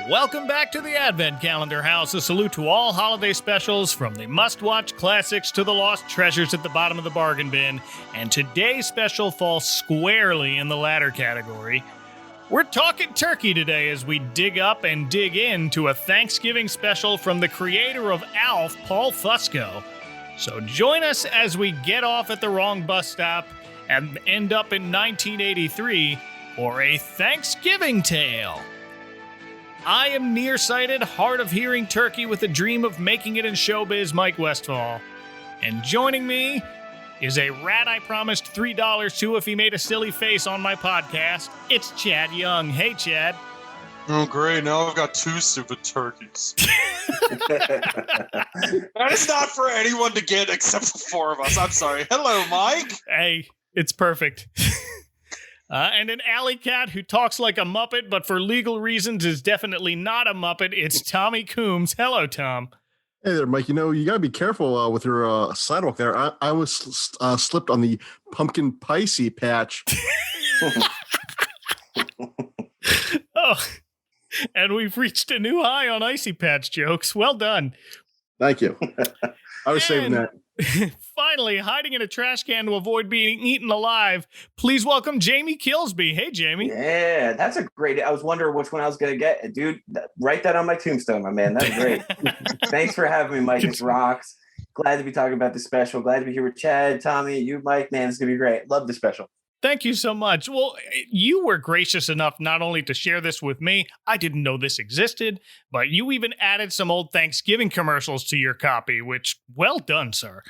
Welcome back to the Advent Calendar House. A salute to all holiday specials, from the must-watch classics to the lost treasures at the bottom of the bargain bin. And today's special falls squarely in the latter category. We're talking turkey today as we dig up and dig into a Thanksgiving special from the creator of Alf, Paul Fusco. So join us as we get off at the wrong bus stop and end up in 1983 for a Thanksgiving tale. I am nearsighted, hard of hearing turkey with a dream of making it in showbiz, Mike Westfall. And joining me is a rat I promised $3 to if he made a silly face on my podcast. It's Chad Young. Hey, Chad. Oh, great. Now I've got two stupid turkeys. That is not for anyone to get except the four of us. I'm sorry. Hello, Mike. Hey, it's perfect. And an alley cat who talks like a Muppet, but for legal reasons is definitely not a Muppet. It's Tommy Coombs. Hello, Tom. Hey there, Mike. You know, you got to be careful with your sidewalk there. I was slipped on the pumpkin picey patch. Oh, and we've reached a new high on Icy Patch jokes. Well done. Thank you. I was saving that. Finally, hiding in a trash can to avoid being eaten alive, please welcome Jamie Killsby. Hey, Jamie. Yeah, that's a great. I was wondering which one I was going to get. Dude, write that on my tombstone, my man. That's great. Thanks for having me, Mike. This rocks. Glad to be talking about the special. Glad to be here with Chad, Tommy, you, Mike. Man, it's going to be great. Love the special. Thank you so much. Well, you were gracious enough not only to share this with me, I didn't know this existed, but you even added some old Thanksgiving commercials to your copy, which, well done, sir.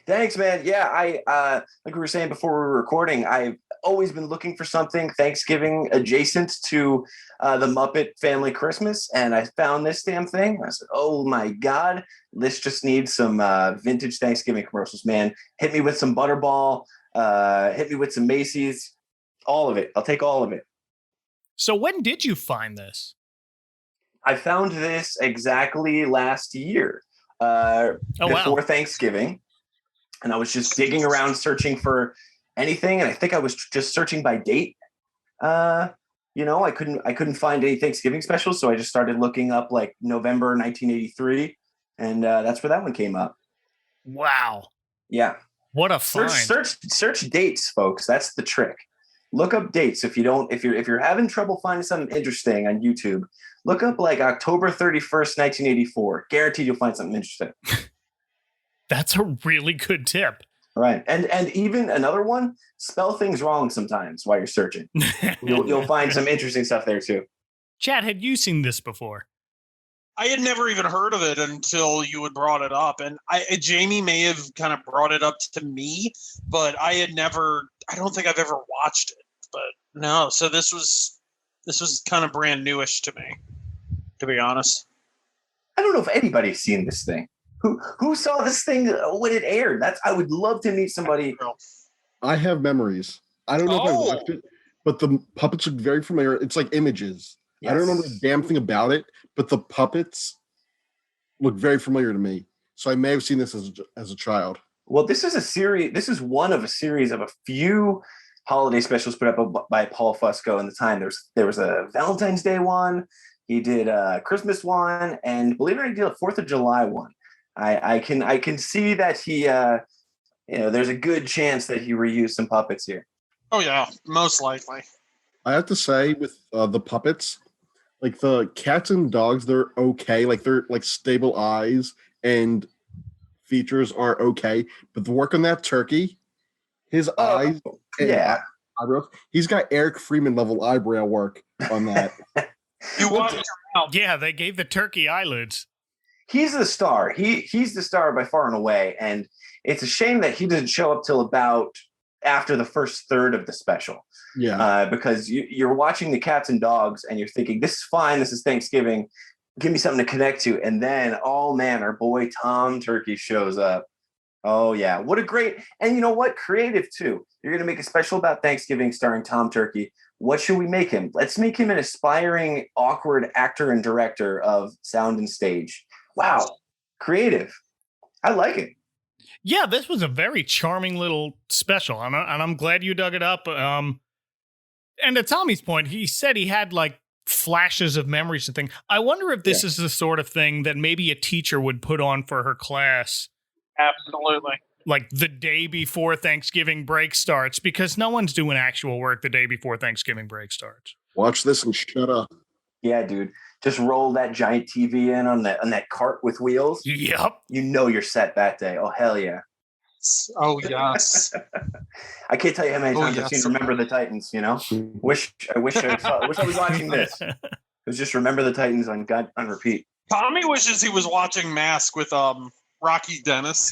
Thanks, man. Yeah, I like we were saying before we were recording, I've always been looking for something Thanksgiving adjacent to the Muppet Family Christmas, and I found this damn thing. I said, oh my God, this just needs some vintage Thanksgiving commercials, man. Hit me with some Butterball. Hit me with some Macy's, all of it. I'll take all of it. So when did you find this? I found this exactly last year, before Thanksgiving, and I was just digging around searching for anything, and I think I was just searching by date. I couldn't find any Thanksgiving specials, so I just started looking up like November 1983, and that's where that one came up. Wow. Yeah. What a find. Search dates, folks. That's the trick. Look up dates. If you're having trouble finding something interesting on YouTube, look up like October 31st, 1984. Guaranteed you'll find something interesting. That's a really good tip. Right. And even another one, spell things wrong sometimes while you're searching. You'll find some interesting stuff there too. Chad, had you seen this before? I had never even heard of it until you had brought it up. And Jamie may have kind of brought it up to me, but I don't think I've ever watched it. But no, so this was kind of brand newish to me, to be honest. I don't know if anybody's seen this thing. Who saw this thing when it aired? I would love to meet somebody. I have memories. I don't know if I watched it, but the puppets look very familiar. It's like Images. Yes. I don't remember a damn thing about it, but the puppets look very familiar to me. So I may have seen this as a child. Well, this is a series. This is one of a series of a few holiday specials put up by Paul Fusco in the time. There was a Valentine's Day one. He did a Christmas one, and believe it or not, he did a 4th of July one. I can see that he there's a good chance that he reused some puppets here. Oh yeah, most likely. I have to say with the puppets, like the cats and dogs, they're okay. Like they're like stable eyes and features are okay. But the work on that turkey, his eyes, eyebrows, he's got Eric Freeman level eyebrow work on that. Yeah, they gave the turkey eyelids. He's the star. He's the star by far and away. And it's a shame that he didn't show up till about after the first third of the special. Yeah. Because you're watching the cats and dogs and you're thinking, this is fine. This is Thanksgiving. Give me something to connect to. And then, oh man, our boy Tom Turkey shows up. Oh yeah. What a great, and you know what? Creative too. You're going to make a special about Thanksgiving starring Tom Turkey. What should we make him? Let's make him an aspiring, awkward actor and director of sound and stage. Wow. Creative. I like it. Yeah, this was a very charming little special, and I'm glad you dug it up. And to Tommy's point, he said he had like flashes of memories and things. I wonder if this is the sort of thing that maybe a teacher would put on for her class. Absolutely. Like the day before Thanksgiving break starts, because no one's doing actual work the day before Thanksgiving break starts. Watch this and shut up. Yeah, dude. Just roll that giant TV in on that cart with wheels. Yep. You know you're set that day. Oh, hell yeah. Oh, yes. I can't tell you how many times I've seen Remember the Titans, you know? I wish I was watching this. It was just Remember the Titans on repeat. Tommy wishes he was watching Mask with Rocky Dennis.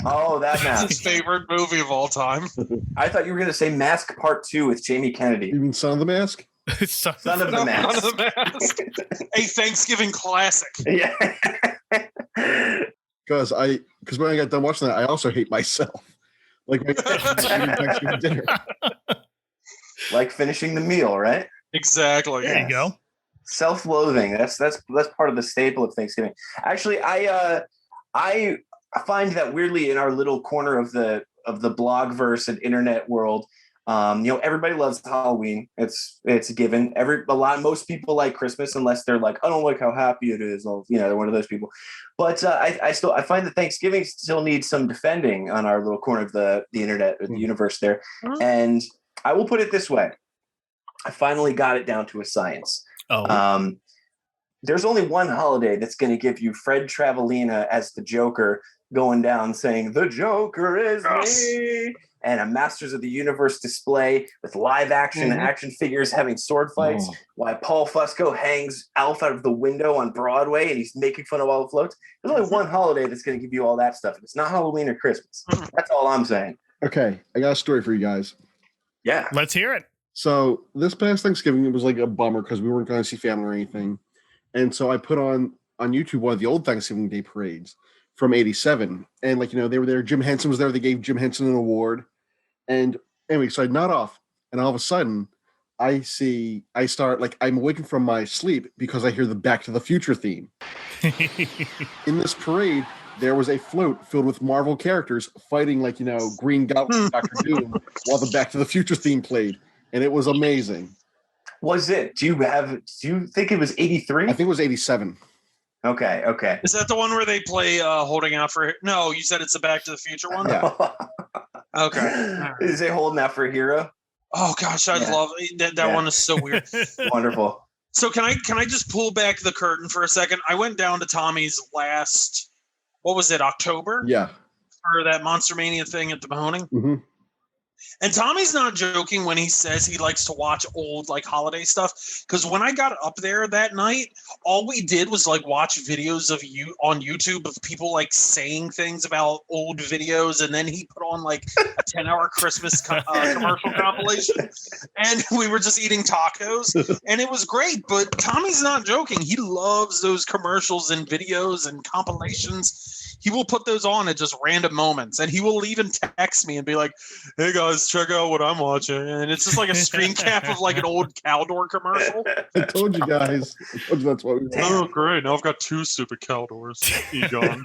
Oh, that It's Mask. his favorite movie of all time. I thought you were going to say Mask Part 2 with Jamie Kennedy. You mean Son of the Mask? Son of the Mask. Son of the Mask. A Thanksgiving classic. Yeah. Because when I got done watching that, I also hate myself. Like my Thanksgiving dinner. Like finishing the meal, right? Exactly. There you go. Self-loathing. That's part of the staple of Thanksgiving. Actually, I find that weirdly in our little corner of the blogverse and internet world, everybody loves Halloween. It's a given. Most people like Christmas unless they're like, I don't like how happy it is. They're one of those people. But I find that Thanksgiving still needs some defending on our little corner of the internet or the universe there. And I will put it this way: I finally got it down to a science. Oh. There's only one holiday that's going to give you Fred Travellina as the Joker going down saying, "The Joker is me," and a Masters of the Universe display with live action figures having sword fights, while Paul Fusco hangs Alf out of the window on Broadway and he's making fun of all the floats. There's only one holiday that's going to give you all that stuff. It's not Halloween or Christmas. That's all I'm saying. Okay, I got a story for you guys. Yeah. Let's hear it. So this past Thanksgiving, it was like a bummer because we weren't going to see family or anything. And so I put on YouTube one of the old Thanksgiving Day parades from 87. And they were there. Jim Henson was there. They gave Jim Henson an award. And anyway, so I nod off. And all of a sudden, I'm awakened from my sleep because I hear the Back to the Future theme. In this parade, there was a float filled with Marvel characters fighting Green Goblin and Doctor Doom while the Back to the Future theme played. And it was amazing. Was it? Do you think it was 83? I think it was 87. Okay. Is that the one where they play Holding Out for... No, you said it's the Back to the Future one? Yeah. Okay. Is it Holding Out for a Hero? Oh, gosh, I love it. That one is so weird. Wonderful. So can I just pull back the curtain for a second? I went down to Tommy's last... What was it, October? Yeah. For that Monster Mania thing at the Mahoning? Mm-hmm. And Tommy's not joking when he says he likes to watch old holiday stuff. Because when I got up there that night, all we did was watch videos of you on YouTube of people saying things about old videos, and then he put on a 10-hour Christmas commercial compilation, and we were just eating tacos, and it was great. But Tommy's not joking; he loves those commercials and videos and compilations. He will put those on at just random moments, and he will even text me and be like, "Hey guys, check out what I'm watching." And it's just a screen cap of an old Caldor commercial. I told you guys. I told you that's what we were. Oh, great. Now I've got 2 stupid Caldors. Egon.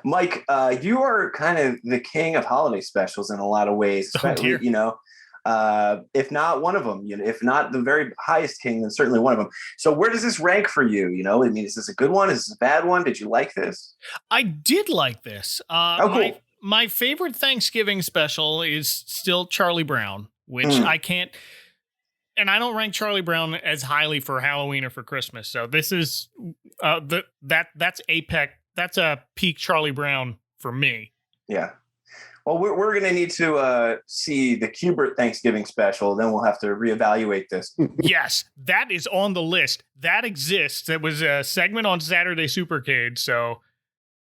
Mike, you are kind of the king of holiday specials in a lot of ways, especially, if not one of them, if not the very highest king, then certainly one of them. So where does this rank for you? Is this a good one? Is this a bad one? Did you like this? I did like this. Cool. My favorite Thanksgiving special is still Charlie Brown, which I can't, and I don't rank Charlie Brown as highly for Halloween or for Christmas. So this is that's apex. That's a peak Charlie Brown for me. Yeah. Well, we're going to need to see the Kubert Thanksgiving special. Then we'll have to reevaluate this. Yes, that is on the list. That exists. It was a segment on Saturday Supercade. So,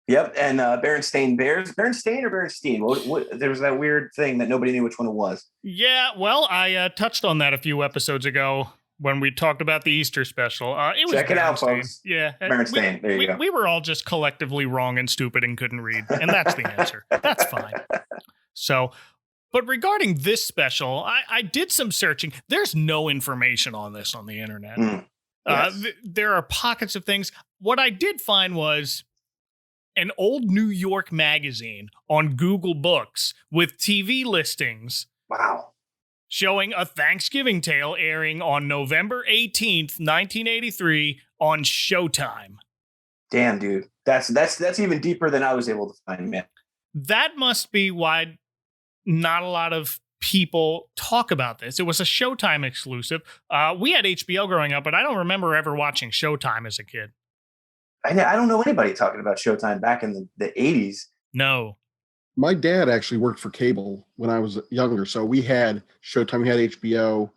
yep. And Berenstain Bears. Berenstain or Berenstein? There was that weird thing that nobody knew which one it was. Yeah, well, I touched on that a few episodes ago when we talked about the Easter special. It was Check it out, Berenstain. folks. Yeah. Berenstain. There you go. We were all just collectively wrong and stupid and couldn't read. And that's the answer. That's fine. So, but regarding this special, I did some searching. There's no information on this on the internet. Yes. There are pockets of things. What I did find was an old New York magazine on Google Books with TV listings. Wow. showing A Thanksgiving Tale airing on November 18th, 1983 on Showtime. Damn, dude. That's even deeper than I was able to find, man. That must be why not a lot of people talk about this. It was a Showtime exclusive. We had HBO growing up, but I don't remember ever watching Showtime as a kid. I don't know anybody talking about Showtime back in the 80s. No. My dad actually worked for cable when I was younger, so we had Showtime, we had HBO,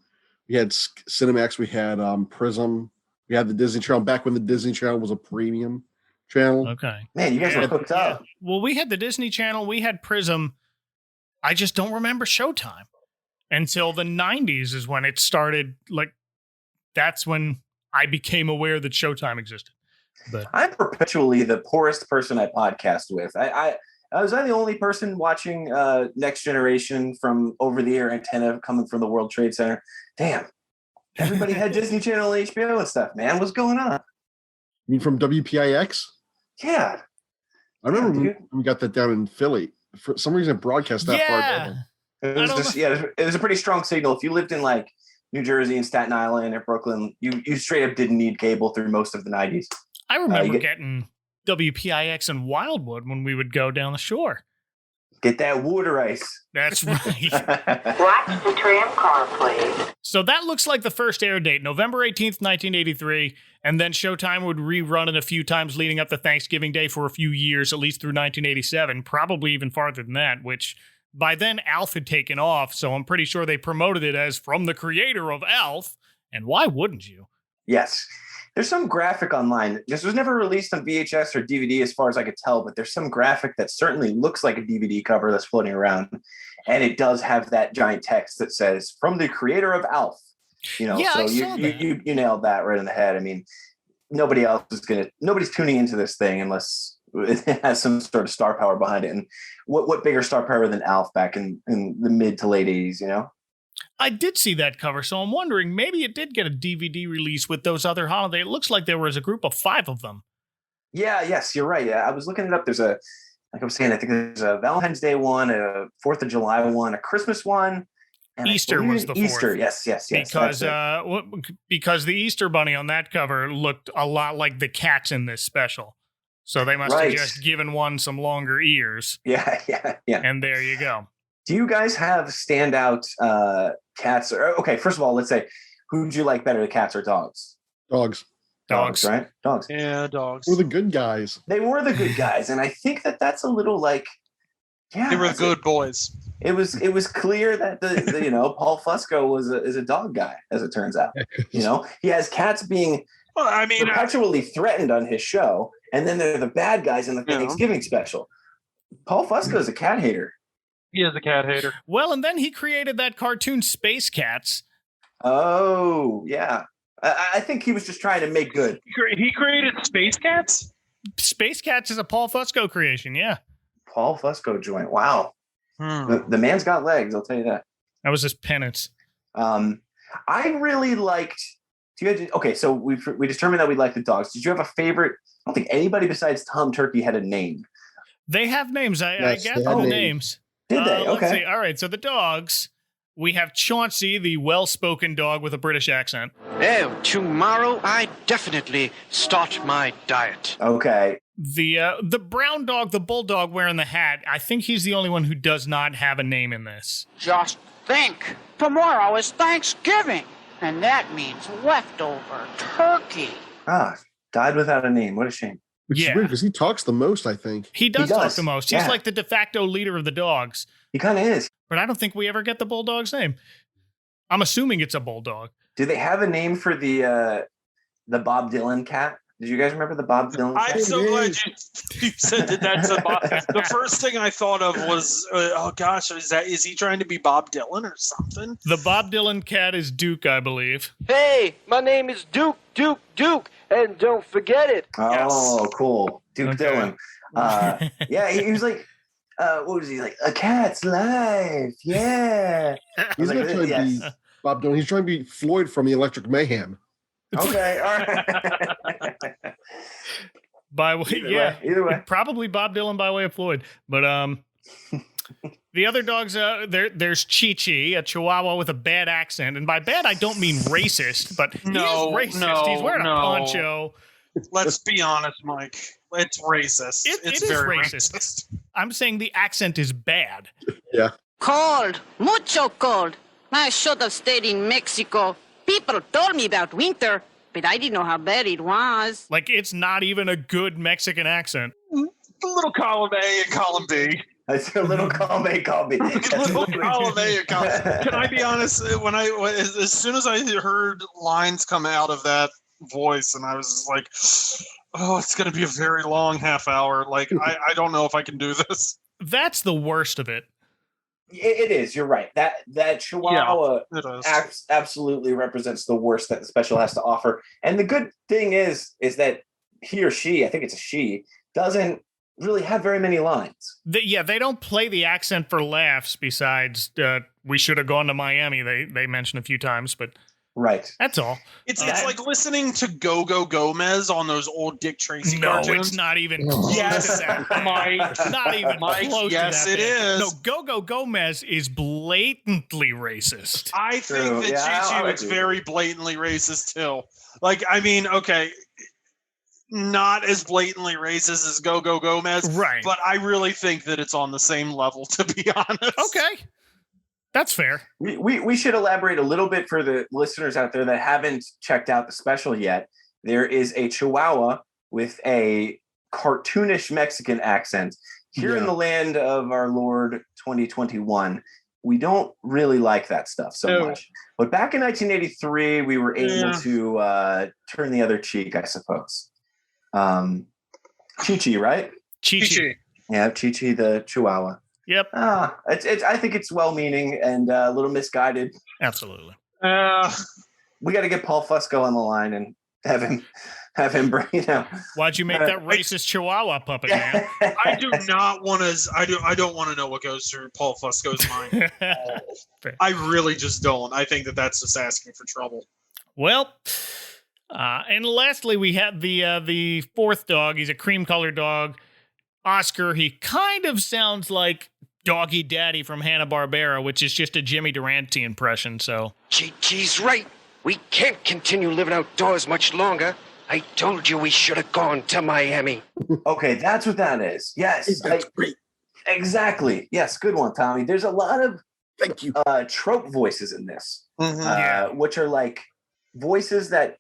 we had Cinemax, we had Prism, we had the Disney Channel back when the Disney Channel was a premium channel. Okay. Man, you guys were hooked up. Well, we had the Disney Channel, we had Prism. I just don't remember Showtime until the 90s is when it started. Like, that's when I became aware that Showtime existed. But I'm perpetually the poorest person I podcast with. Was I the only person watching Next Generation from over-the-air antenna coming from the World Trade Center? Damn. Everybody had Disney Channel and HBO and stuff, man. What's going on? You mean from WPIX? Yeah. I remember when we got that down in Philly. For some reason, it broadcast that far down. It was a pretty strong signal. If you lived in like New Jersey and Staten Island or Brooklyn, you straight up didn't need cable through most of the 90s. I remember getting WPIX in Wildwood when we would go down the shore. Get that water ice. That's right. Watch the tram car, please. So that looks like the first air date, November 18th, 1983, and then Showtime would rerun it a few times leading up to Thanksgiving Day for a few years, at least through 1987, probably even farther than that, which by then Alf had taken off, so I'm pretty sure they promoted it as from the creator of Alf, and why wouldn't you? Yes. There's some graphic online. This was never released on VHS or DVD as far as I could tell, but there's some graphic that certainly looks like a DVD cover that's floating around. And it does have that giant text that says, from the creator of Alf. You know, yeah, so you nailed that right in the head. I mean, nobody's tuning into this thing unless it has some sort of star power behind it. And what bigger star power than Alf back in the mid to late 80s, you know? I did see that cover, so I'm wondering, maybe it did get a DVD release with those other holidays. It looks like there was a group of 5 of them. Yes, you're right. Yeah, I was looking it up. There's like I was saying, I think there's a Valentine's Day one, a 4th of July one, a Christmas one. And Easter was the 4th. Easter, yes. Because the Easter bunny on that cover looked a lot like the cats in this special. So they must have just given one some longer ears. Yeah. And there you go. Do you guys have standout cats? Okay, first of all, let's say, who'd you like better, the cats or dogs? Dogs, right? Dogs. Yeah, dogs. We're the good guys. They were the good guys, and I think that's a little like, yeah, they were the good boys. It was clear that the Paul Fusco is a dog guy, as it turns out. You know, he has cats being perpetually threatened on his show, and then they're the bad guys in the Thanksgiving special. Paul Fusco is a cat hater. He is a cat hater. Well, and then he created that cartoon Space Cats. Oh, yeah. I think he was just trying to make good. He created Space Cats? Space Cats is a Paul Fusco creation, yeah. Paul Fusco joint. Wow. The man's got legs, I'll tell you that. That was his penance. I really liked... so we determined that we liked the dogs. Did you have a favorite? I don't think anybody besides Tom Turkey had a name. They have names. I gathered the names. Did they? Okay. Let's see. All right. So the dogs, we have Chauncey, the well-spoken dog with a British accent. Oh, tomorrow I definitely start my diet. Okay. The brown dog, the bulldog wearing the hat, I think he's the only one who does not have a name in this. Just think, tomorrow is Thanksgiving, and that means leftover turkey. Died without a name. What a shame. Which is weird because he talks the most, I think. He does talk the most. He's like the de facto leader of the dogs. He kind of is. But I don't think we ever get the bulldog's name. I'm assuming it's a bulldog. Do they have a name for the Bob Dylan cat? Did you guys remember the Bob Dylan cat? I'm so glad you said that's a Bob. The first thing I thought of was, is he trying to be Bob Dylan or something? The Bob Dylan cat is Duke, I believe. Hey, my name is Duke, and don't forget it. Oh, yes. Cool. Duke Dylan. He was like, what was he like? A cat's life. Yeah. He's not trying to be Bob Dylan. He's trying to be Floyd from the Electric Mayhem. Okay, all right. Either way. Either way. Probably Bob Dylan by way of Floyd. But The other dogs, there's Chi-Chi, a Chihuahua with a bad accent. And by bad, I don't mean racist, but he is racist. He's wearing a poncho. Let's be honest, Mike. It's racist. It's very racist. I'm saying the accent is bad. Yeah. Cold, mucho cold. I should have stayed in Mexico. People told me about winter, but I didn't know how bad it was. Like, it's not even a good Mexican accent. A little column A and column B. It's a little column A, column B. Little column A and column. Can I be honest? As soon as I heard lines come out of that voice, and I was just like, oh, it's going to be a very long half hour. Like, I don't know if I can do this. That's the worst of it. It is. You're right. That Chihuahua absolutely represents the worst that the special has to offer. And the good thing is that he or she, I think it's a she, doesn't really have very many lines. They don't play the accent for laughs. Besides, we should have gone to Miami. They mentioned a few times, but right. That's all. It's like listening to Go-Go Gomez on those old Dick Tracy cartoons. No, it's not even close to that. Mike. Not even close yes, to that. Yes, it is. No, Go-Go Gomez is blatantly racist. I think that Chi-Chi was very blatantly racist, too. Like, I mean, okay, not as blatantly racist as Go-Go Gomez. Right. But I really think that it's on the same level, to be honest. Okay. That's fair. We should elaborate a little bit for the listeners out there that haven't checked out the special yet. There is a Chihuahua with a cartoonish Mexican accent. Here in the land of our Lord 2021, we don't really like that stuff so much. But back in 1983, we were able to turn the other cheek, I suppose. Chi-Chi, right? Chi-Chi. Yeah, Chi-Chi the Chihuahua. Yep. It's. I think it's well-meaning and a little misguided. Absolutely. We got to get Paul Fusco on the line and have him bring it out. Why'd you make that racist Chihuahua puppet, man? I do not want to. I don't want to know what goes through Paul Fusco's mind. I really just don't. I think that's just asking for trouble. Well, and lastly, we have the fourth dog. He's a cream-colored dog. Oscar. He kind of sounds like Doggy Daddy from Hanna-Barbera, which is just a Jimmy Durante impression, so. Chi-Chi's right. We can't continue living outdoors much longer. I told you we should have gone to Miami. Okay, that's what that is. Yes. That's great. Exactly. Yes, good one, Tommy. There's a lot of Thank you. Trope voices in this, Mm-hmm. which are like voices that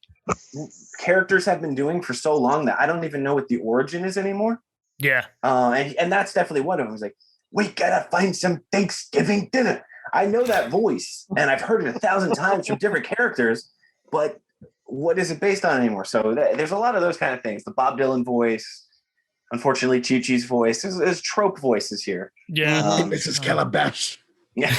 characters have been doing for so long that I don't even know what the origin is anymore. Yeah. And that's definitely one of them. It was like, we gotta find some Thanksgiving dinner. I know that voice, and I've heard it 1,000 times from different characters, but what is it based on anymore? So there's a lot of those kind of things. The Bob Dylan voice, unfortunately, Chi-Chi's voice. There's trope voices here. Yeah. Mrs. Calabash. Yeah.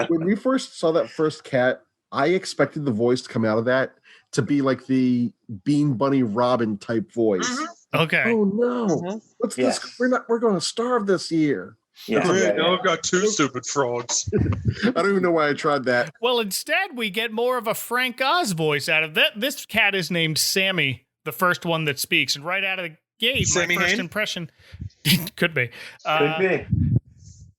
When we first saw that first cat, I expected the voice to come out of that to be like the Bean Bunny Robin type voice. Mm-hmm. Okay. Oh no! What's this? We're going to starve this year. I've got two stupid frogs. I don't even know why I tried that. Well, instead, we get more of a Frank Oz voice out of that. This cat is named Sammy, the first one that speaks, and right out of the gate, Sammy my first Hain? impression could be. Could be.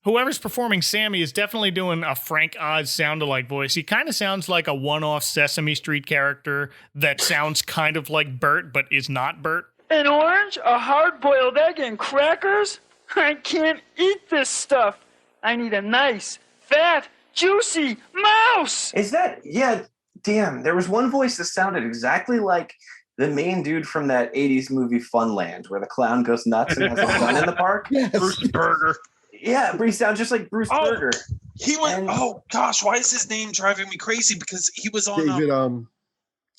Whoever's performing Sammy is definitely doing a Frank Oz sound-alike voice. He kind of sounds like a one-off Sesame Street character that sounds kind of like Bert, but is not Bert. An orange, a hard-boiled egg, and crackers? I can't eat this stuff. I need a nice, fat, juicy mouse. Is that, damn. There was one voice that sounded exactly like the main dude from that 80s movie Funland, where the clown goes nuts and has a gun in the park. Yes. Bruce Berger. Yeah, but he sounds just like Bruce Berger. He went, oh gosh, why is his name driving me crazy? Because he was on David,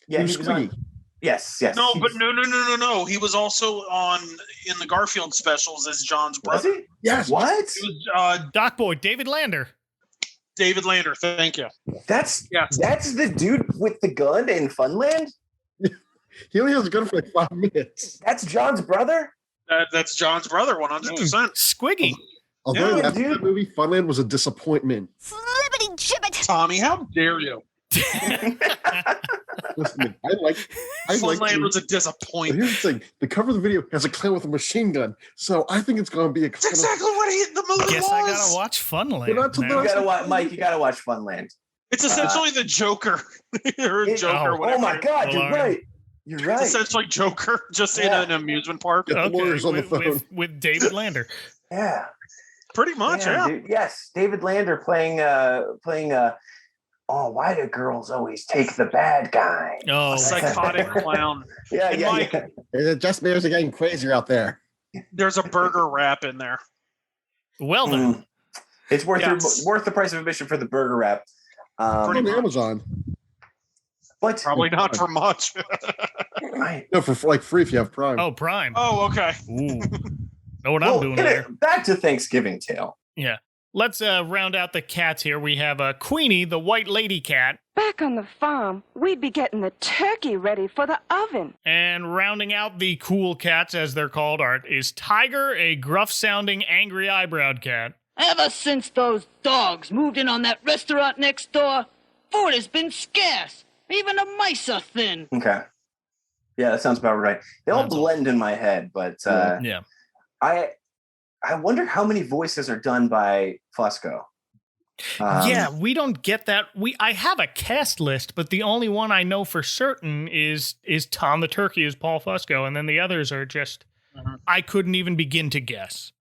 yeah, Bruce he was on, Squiggy. yes. No, but no. He was also on in the Garfield specials as John's Was brother. he? Yes. What? It was Doc Boy, David Lander. David Lander. Thank you. That's the dude with the gun in Funland? He only has a gun for like 5 minutes. That's John's brother? That's John's brother, 100%. Squiggy. Although Yeah, that dude. movie Funland was a disappointment. Flippity gibbet! Tommy, how dare you? Listen, I like Funland was a But disappointment. here's the thing: the cover of the video has a clown with a machine gun, so I think it's going to be a. That's exactly what the movie Guess was. I gotta watch Funland. But that's what now. You gotta watch, Mike. You gotta watch Funland. It's essentially the Joker, or Joker. oh, Whatever. Oh my God, you're right. You're right. It's essentially Joker, just in an amusement park. Get the lawyers on the phone. with David Lander. Yeah. Pretty much, yeah. Dude. Yes, David Lander playing. Oh, why do girls always take the bad guy? Oh, A psychotic clown. Yeah, And yeah, Mike, yeah. It just bears are getting crazier out there. There's a burger wrap in there. well then. It's worth Yes. worth the price of admission for the burger wrap. Pretty On much. Amazon. But Probably not for much. No, for like free if you have Prime. Oh, Prime. Oh, okay. Ooh. Know what I'm doing there. Back to Thanksgiving Tale. Yeah. Let's round out the cats here. We have Queenie, the white lady cat. Back on the farm, we'd be getting the turkey ready for the oven. And rounding out the cool cats, as they're called, is Tiger, a gruff-sounding, angry eyebrowed cat. Ever since those dogs moved in on that restaurant next door, food has been scarce. Even the mice are thin. Okay. Yeah, that sounds about right. They all That's blend in my head, but Yeah. I wonder how many voices are done by Fusco. Yeah, we don't get that. I have a cast list, but the only one I know for certain is Tom the Turkey as Paul Fusco, and then the others are just I couldn't even begin to guess.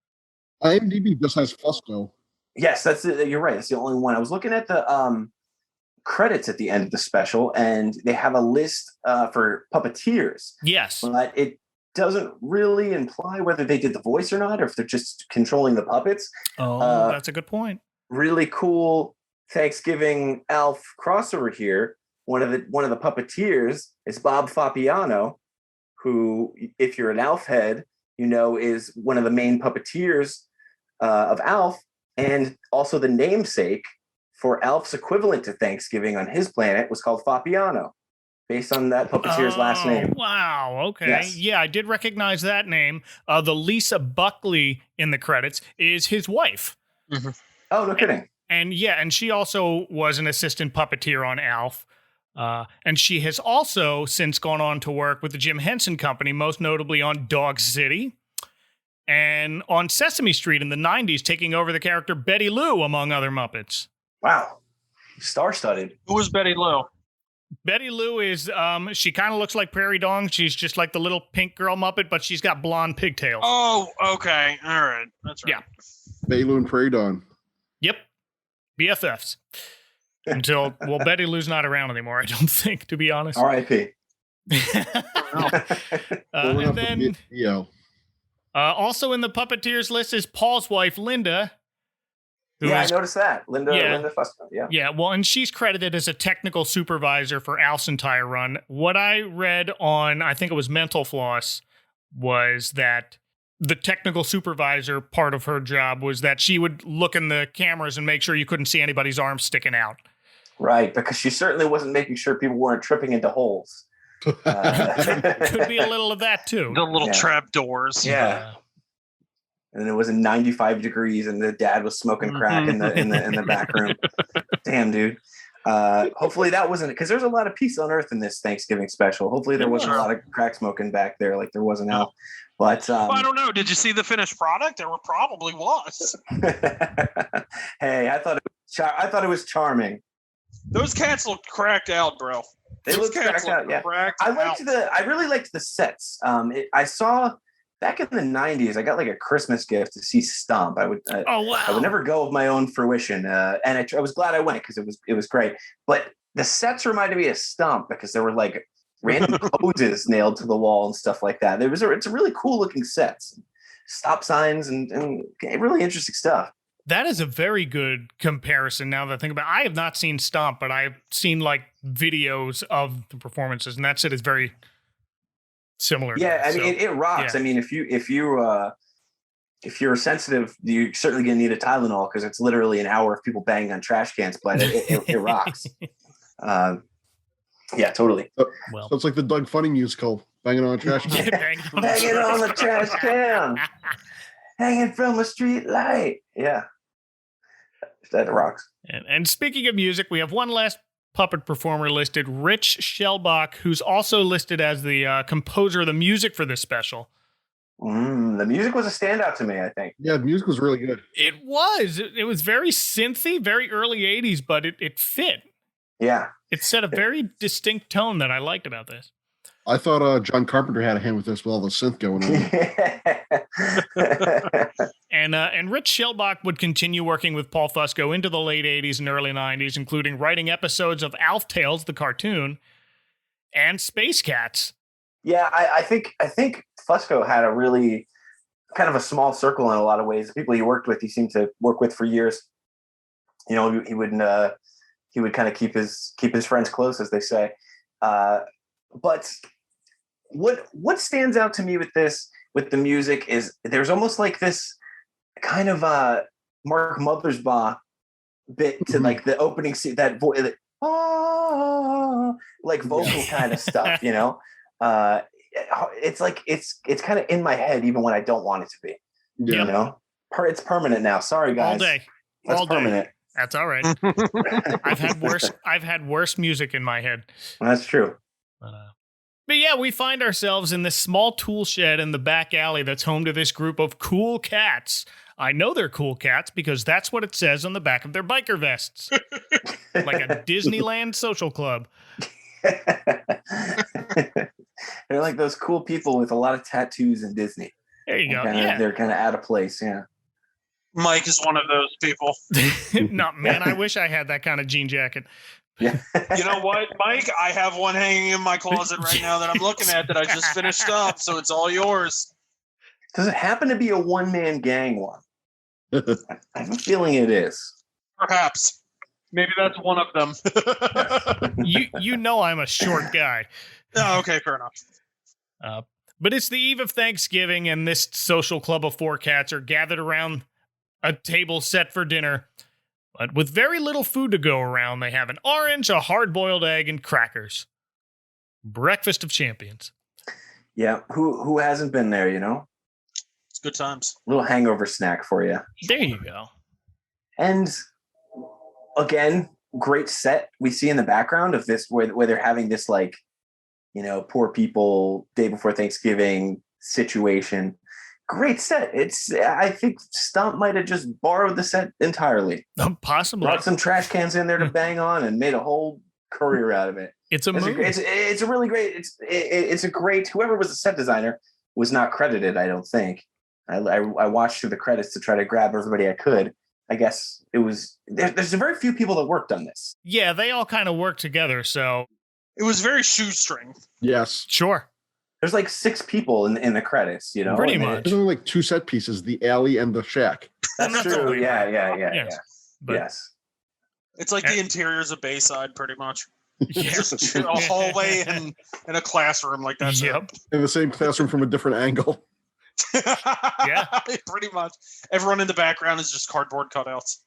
IMDb just has Fusco. Yes, you're right. That's the only one. I was looking at the credits at the end of the special, and they have a list for puppeteers. Yes. But it doesn't really imply whether they did the voice or not, or if they're just controlling the puppets. Oh, that's a good point. Really cool Thanksgiving Alf crossover here. One of the puppeteers is Bob Fapiano, who, if you're an Alf head, you know is one of the main puppeteers of Alf, and also the namesake for Alf's equivalent to Thanksgiving on his planet was called Fapiano, based on that puppeteer's last name. Wow. Okay. Yes. Yeah, I did recognize that name. The Lisa Buckley in the credits is his wife. Oh, no kidding. And she also was an assistant puppeteer on Alf. And she has also since gone on to work with the Jim Henson Company, most notably on Dog City and on Sesame Street in the 90s, taking over the character Betty Lou, among other Muppets. Wow. Star-studded. Who was Betty Lou? Betty Lou is, she kind of looks like Prairie Dong. She's just like the little pink girl Muppet, but she's got blonde pigtails. Oh, okay. All right. That's right. Yeah. Bailu and Prairie Dawn. Yep. BFFs. Until, Betty Lou's not around anymore, I don't think, to be honest. R.I.P. And then, also in the Puppeteers list is Paul's wife, Linda. I noticed that. Linda Fusco, yeah. Yeah, well, and she's credited as a technical supervisor for Alf's entire run. What I read on, I think it was Mental Floss, was that the technical supervisor part of her job was that she would look in the cameras and make sure you couldn't see anybody's arms sticking out. Right, because she certainly wasn't making sure people weren't tripping into holes. Could be a little of that, too. The little trap doors. Yeah. And it was 95 degrees, and the dad was smoking crack in the back room. Damn, dude. Hopefully that wasn't, because there's a lot of peace on Earth in this Thanksgiving special. Hopefully there wasn't a lot of crack smoking back there, like there was in Alf. But I don't know. Did you see the finished product? There probably was. Hey, I thought it was charming. Those cats look cracked out, bro. They look cracked out. Yeah, I really liked the sets. I saw. Back in the 90s, I got like a Christmas gift to see Stomp. I would never go of my own fruition, and I was glad I went because it was great. But the sets reminded me of Stomp because there were like random poses nailed to the wall and stuff like that. It's a really cool looking sets, stop signs, and really interesting stuff. That is a very good comparison. Now that I think about it, I have not seen Stomp, but I've seen like videos of the performances, and that set is very similar. Yeah, I mean, it rocks. Yeah. I mean, if you're sensitive, you're certainly going to need a Tylenol because it's literally an hour of people banging on trash cans, but it rocks. Yeah, totally. So it's like the Doug Funny musical, banging on a trash can. Banging on the trash can. Hanging from a street light. Yeah. That rocks. And speaking of music, we have one last puppet performer listed Rich Shellbach, who's also listed as the composer of the music for this special. The music was a standout to me, I think. Yeah, the music was really good. It was. It was very synthy, very early 80s, but it fit. Yeah. It set a very distinct tone that I liked about this. I thought John Carpenter had a hand with this with all the synth going on. And Rich Shellbach would continue working with Paul Fusco into the late 80s and early 90s, including writing episodes of Alf Tales, the cartoon, and Space Cats. Yeah, I think Fusco had a really kind of a small circle in a lot of ways. The people he worked with, he seemed to work with for years. You know, he would kind of keep his friends close, as they say. But what stands out to me with the music is there's almost like this kind of Mark Mothersbaugh bit to like the opening scene, that voice, like vocal kind of stuff, you know. It's like it's kind of in my head even when I don't want it to be. Yeah. You know, it's permanent now. Sorry, guys. All day. That's All day. permanent. That's all right. I've had worse music in my head. That's true. But yeah, we find ourselves in this small tool shed in the back alley that's home to this group of cool cats. I know they're cool cats because that's what it says on the back of their biker vests. Like a Disneyland social club. They're like those cool people with a lot of tattoos in Disney. There you go. They're kind of out of place. Yeah. Mike is one of those people. No, man, I wish I had that kind of jean jacket. Yeah. You know what, Mike? I have one hanging in my closet right now that I'm looking at that I just finished up, so it's all yours. Does it happen to be a one-man gang one? I have a feeling it is. Perhaps. Maybe that's one of them. You know I'm a short guy. Oh, okay, fair enough. But it's the eve of Thanksgiving, and this social club of four cats are gathered around a table set for dinner. But with very little food to go around, they have an orange, a hard-boiled egg, and crackers. Breakfast of champions. Yeah, who hasn't been there, you know? It's good times. Little hangover snack for you. There you go. And again, great set we see in the background of this where they're having this, like, you know, poor people day before Thanksgiving situation. Great set. I think Stump might have just borrowed the set entirely. Possibly. Brought some trash cans in there to bang on and made a whole career out of it. It's a movie. It's a really great. It's a great. Whoever was the set designer was not credited, I don't think. I watched through the credits to try to grab everybody I could. I guess it was. There's very few people that worked on this. Yeah, they all kind of work together. So it was very shoestring. Yes, sure. There's like 6 people in the credits, you know. Pretty much. There's only like 2 set pieces: the alley and the shack. That's true. Yeah. But, yes. It's like the interiors of Bayside, pretty much. Yeah. Just a hallway and a classroom, like that. Yep. In the same classroom from a different angle. Yeah. Pretty much. Everyone in the background is just cardboard cutouts.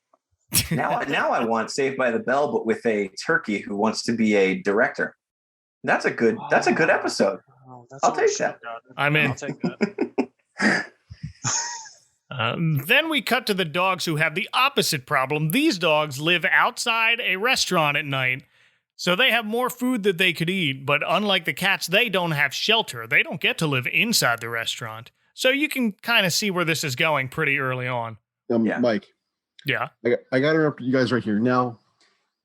Now I want Saved by the Bell, but with a turkey who wants to be a director. That's a good episode. Oh, I'll take that. I'm in. I'll take that. Then we cut to the dogs who have the opposite problem. These dogs live outside a restaurant at night, so they have more food that they could eat, but unlike the cats, they don't have shelter. They don't get to live inside the restaurant. So you can kind of see where this is going pretty early on. Mike. Yeah. I got to interrupt you guys right here. Now,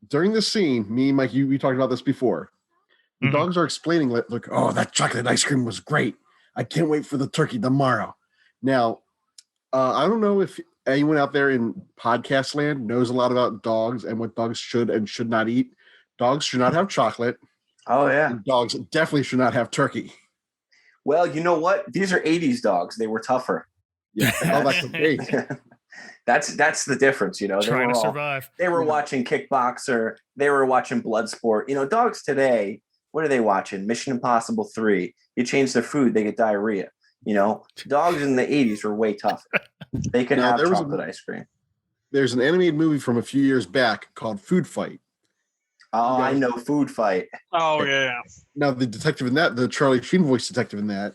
during this scene, me and Mike, we talked about this before. The dogs are explaining, like, oh, that chocolate ice cream was great. I can't wait for the turkey tomorrow. Now, I don't know if anyone out there in podcast land knows a lot about dogs and what dogs should and should not eat. Dogs should not have chocolate. Oh, yeah. And dogs definitely should not have turkey. Well, you know what? These are 80s dogs. They were tougher. Yeah. Oh, that's great. That's the difference, you know. Trying to survive. They were watching Kickboxer. They were watching Bloodsport. You know, dogs today, what are they watching? Mission Impossible 3. You change their food, they get diarrhea. You know, dogs in the 80s were way tougher. They could have chocolate ice cream. There's an animated movie from a few years back called Food Fight. Oh, I know Food Fight. Oh, yeah. Now, the detective in that, the Charlie Sheen voice detective in that,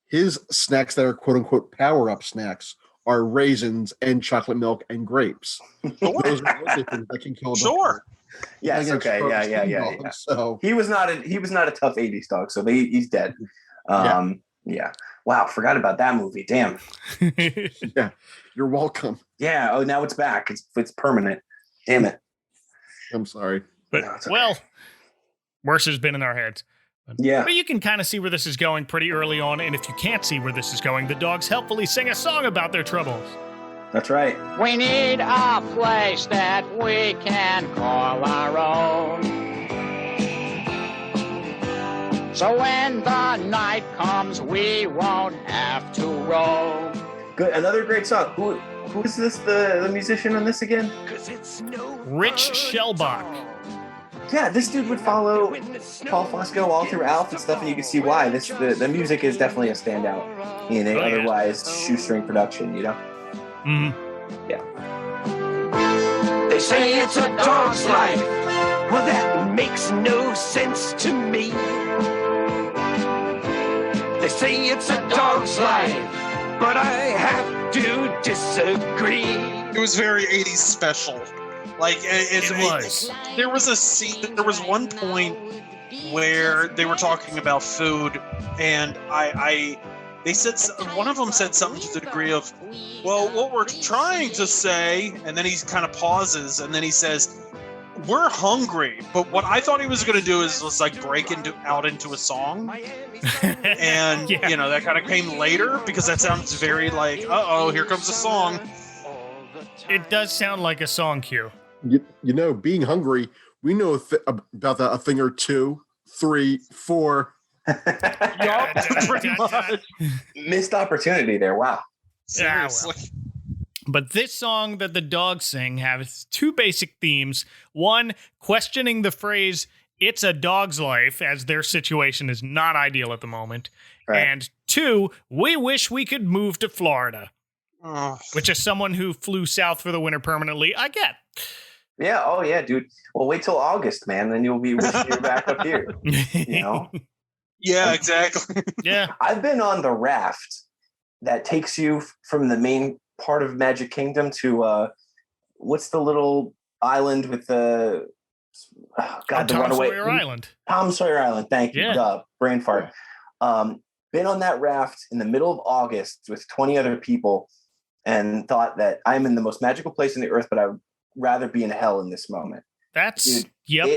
his snacks that are quote-unquote power-up snacks are raisins and chocolate milk and grapes. Sure. Those are also things that can kill Sure. Yes. Against Okay. Frozen Yeah. dogs, so He was not a tough '80s dog, so he's dead. Yeah. Wow, forgot about that movie. Damn. yeah, you're welcome. Yeah. Oh, now it's back. It's permanent. Damn it. I'm sorry. But No, it's okay. well, worse has been in our heads. Yeah. But you can kind of see where this is going pretty early on, and if you can't see where this is going, the dogs helpfully sing a song about their troubles. That's right. We need a place that we can call our own. So when the night comes, we won't have to roam. Good. Another great song. Who is this? The musician on this again? Rich Shellbach. Yeah, this dude would follow Paul Fusco all through Alf and stuff, and you can see why. The music is definitely a standout in a otherwise shoestring production, you know? Mm. Yeah. They say it's a dog's life. Well, that makes no sense to me. They say it's a dog's life, but I have to disagree. It was very 80s special. Like it was. There was a scene. There was one point where they were talking about food, and they said one of them said something to the degree of, "Well, what we're trying to say," and then he kind of pauses, and then he says, "We're hungry." But what I thought he was going to do was like break out into a song, and Yeah. that kind of came later because that sounds very like, "Uh-oh, here comes a song." It does sound like a song cue. Being hungry, we know about that a thing or two, 3, 4. Yup, pretty much. Missed opportunity there. Wow. Seriously. But this song that the dogs sing has two basic themes. One, questioning the phrase, "it's a dog's life," as their situation is not ideal at the moment. Right. And two, "we wish we could move to Florida," Oh. which is someone who flew south for the winter permanently. I get. Yeah. Oh, yeah, dude. Well, wait till August, man. Then you'll be wishing you're back up here. You know? Yeah, exactly. Yeah. I've been on the raft that takes you from the main part of Magic Kingdom to what's the little island with the the Tom runaway Sawyer Island. Tom Sawyer Island. Thank you. Yeah. Duh, brain fart. Been on that raft in the middle of August with 20 other people, and thought that I'm in the most magical place on the earth, but I would rather be in hell in this moment. That's Dude, yep.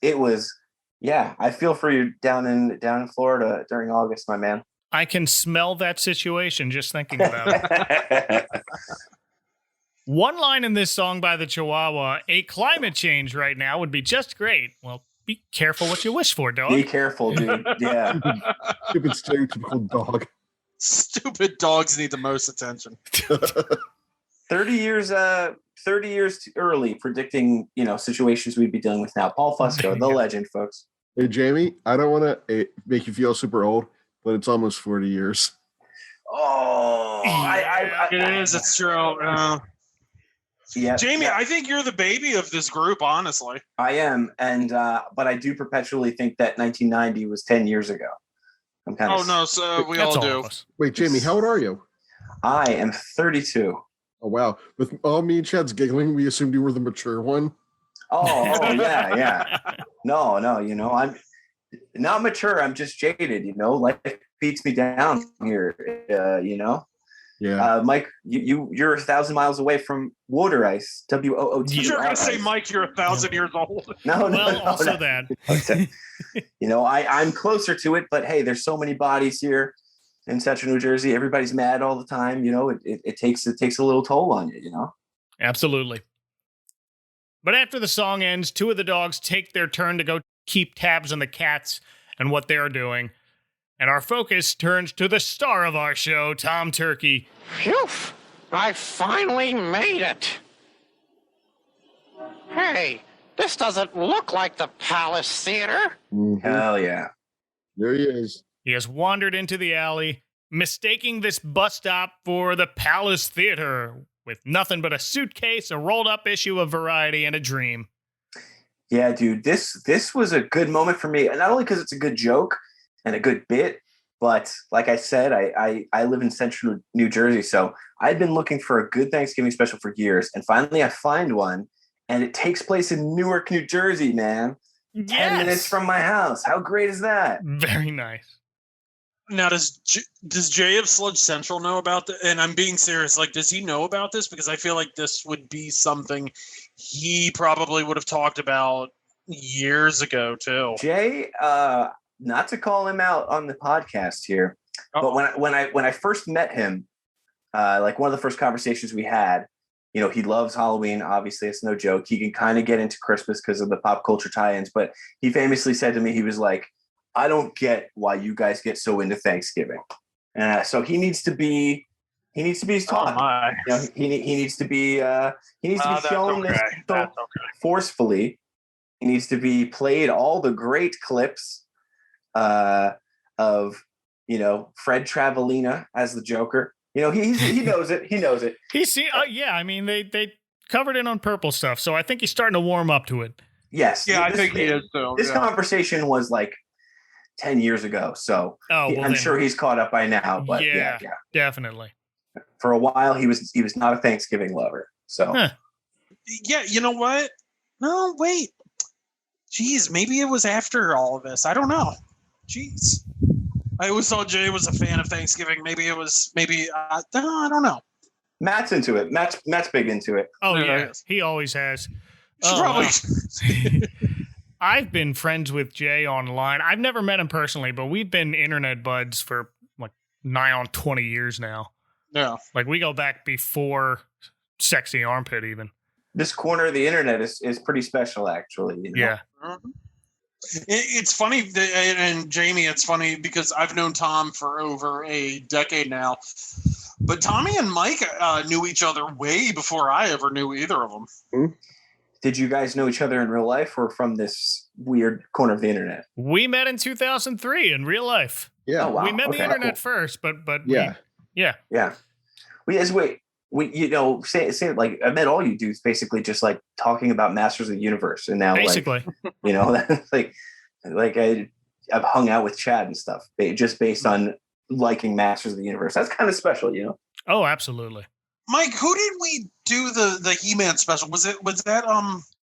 It was. Yeah, I feel for you down in Florida during August, my man. I can smell that situation just thinking about it. One line in this song by the Chihuahua, "a climate change right now would be just great." Well, be careful what you wish for, dog. Be careful, dude. Yeah. Stupid stereotypical dog. Stupid dogs need the most attention. 30 years too early predicting, situations we'd be dealing with now. Paul Fusco, the legend, folks. Hey, Jamie, I don't want to make you feel super old, but it's almost 40 years. Oh, It is. It's true. Yeah, Jamie, yeah, I think you're the baby of this group, honestly. I am, and but I do perpetually think that 1990 was 10 years ago. I'm kind of. Oh no, so we That's all all do. of us. Wait, Jamie, how old are you? I am 32. Oh, wow. With all me and Chad's giggling, we assumed you were the mature one. Oh, yeah. No, I'm not mature. I'm just jaded. Life beats me down here. Yeah. Mike, you're 1,000 miles away from water ice. WOOT. You're going to say, Mike, you're 1,000 years old. No. Also that. I'm closer to it, but hey, there's so many bodies here in Central New Jersey. Everybody's mad all the time. It takes a little toll on you. Absolutely. But after the song ends, two of the dogs take their turn to go keep tabs on the cats and what they're doing. And our focus turns to the star of our show, Tom Turkey. Phew! I finally made it. Hey, this doesn't look like the Palace Theater. Hell yeah. There he is. He has wandered into the alley, mistaking this bus stop for the Palace Theater, with nothing but a suitcase, a rolled-up issue of Variety, and a dream. Yeah, dude, this was a good moment for me, and not only because it's a good joke and a good bit, but like I said, I live in Central New Jersey, so I'd been looking for a good Thanksgiving special for years, and finally I find one, and it takes place in Newark, New Jersey, man. 10 minutes from my house. How great is that? Very nice. Now, does Jay of Sludge Central know about this? And I'm being serious. Like, does he know about this? Because I feel like this would be something he probably would have talked about years ago too. Jay, not to call him out on the podcast here, but when I first met him, like one of the first conversations we had, he loves Halloween. Obviously, it's no joke. He can kind of get into Christmas because of the pop culture tie-ins. But he famously said to me, he was like, "I don't get why you guys get so into Thanksgiving." So he needs to be taught. He needs to be shown this forcefully. He needs to be played all the great clips of Fred Travalena as the Joker. He knows it. He knows it. I mean, they covered it on Purple Stuff, so I think he's starting to warm up to it. Yes. Yeah, I think he is too. This conversation was like 10 years ago, so I'm sure he's caught up by now. But yeah, definitely. For a while, he was not a Thanksgiving lover. So yeah, you know what? No, wait. Jeez, maybe it was after all of this. I don't know. Jeez. I always thought Jay was a fan of Thanksgiving. Maybe it was. I don't know. Matt's into it. Matt's big into it. Oh yeah, he always has. Probably. I've been friends with Jay online. I've never met him personally, but we've been internet buds for like nigh on 20 years now. Yeah. Like we go back before Sexy Armpit even. This corner of the internet is pretty special, actually. Yeah. Mm-hmm. It's funny, and Jamie, it's funny because I've known Tom for over a decade now, but Tommy and Mike knew each other way before I ever knew either of them. Mm-hmm. Did you guys know each other in real life or from this weird corner of the internet? We met in 2003 in real life. Yeah. Oh, wow. We met the internet first, but yeah. Say like I met all you dudes basically just like talking about Masters of the Universe, and now basically, like I've hung out with Chad and stuff just based on liking Masters of the Universe. That's kind of special, Oh, absolutely. Mike, who did we do the He-Man special? Was that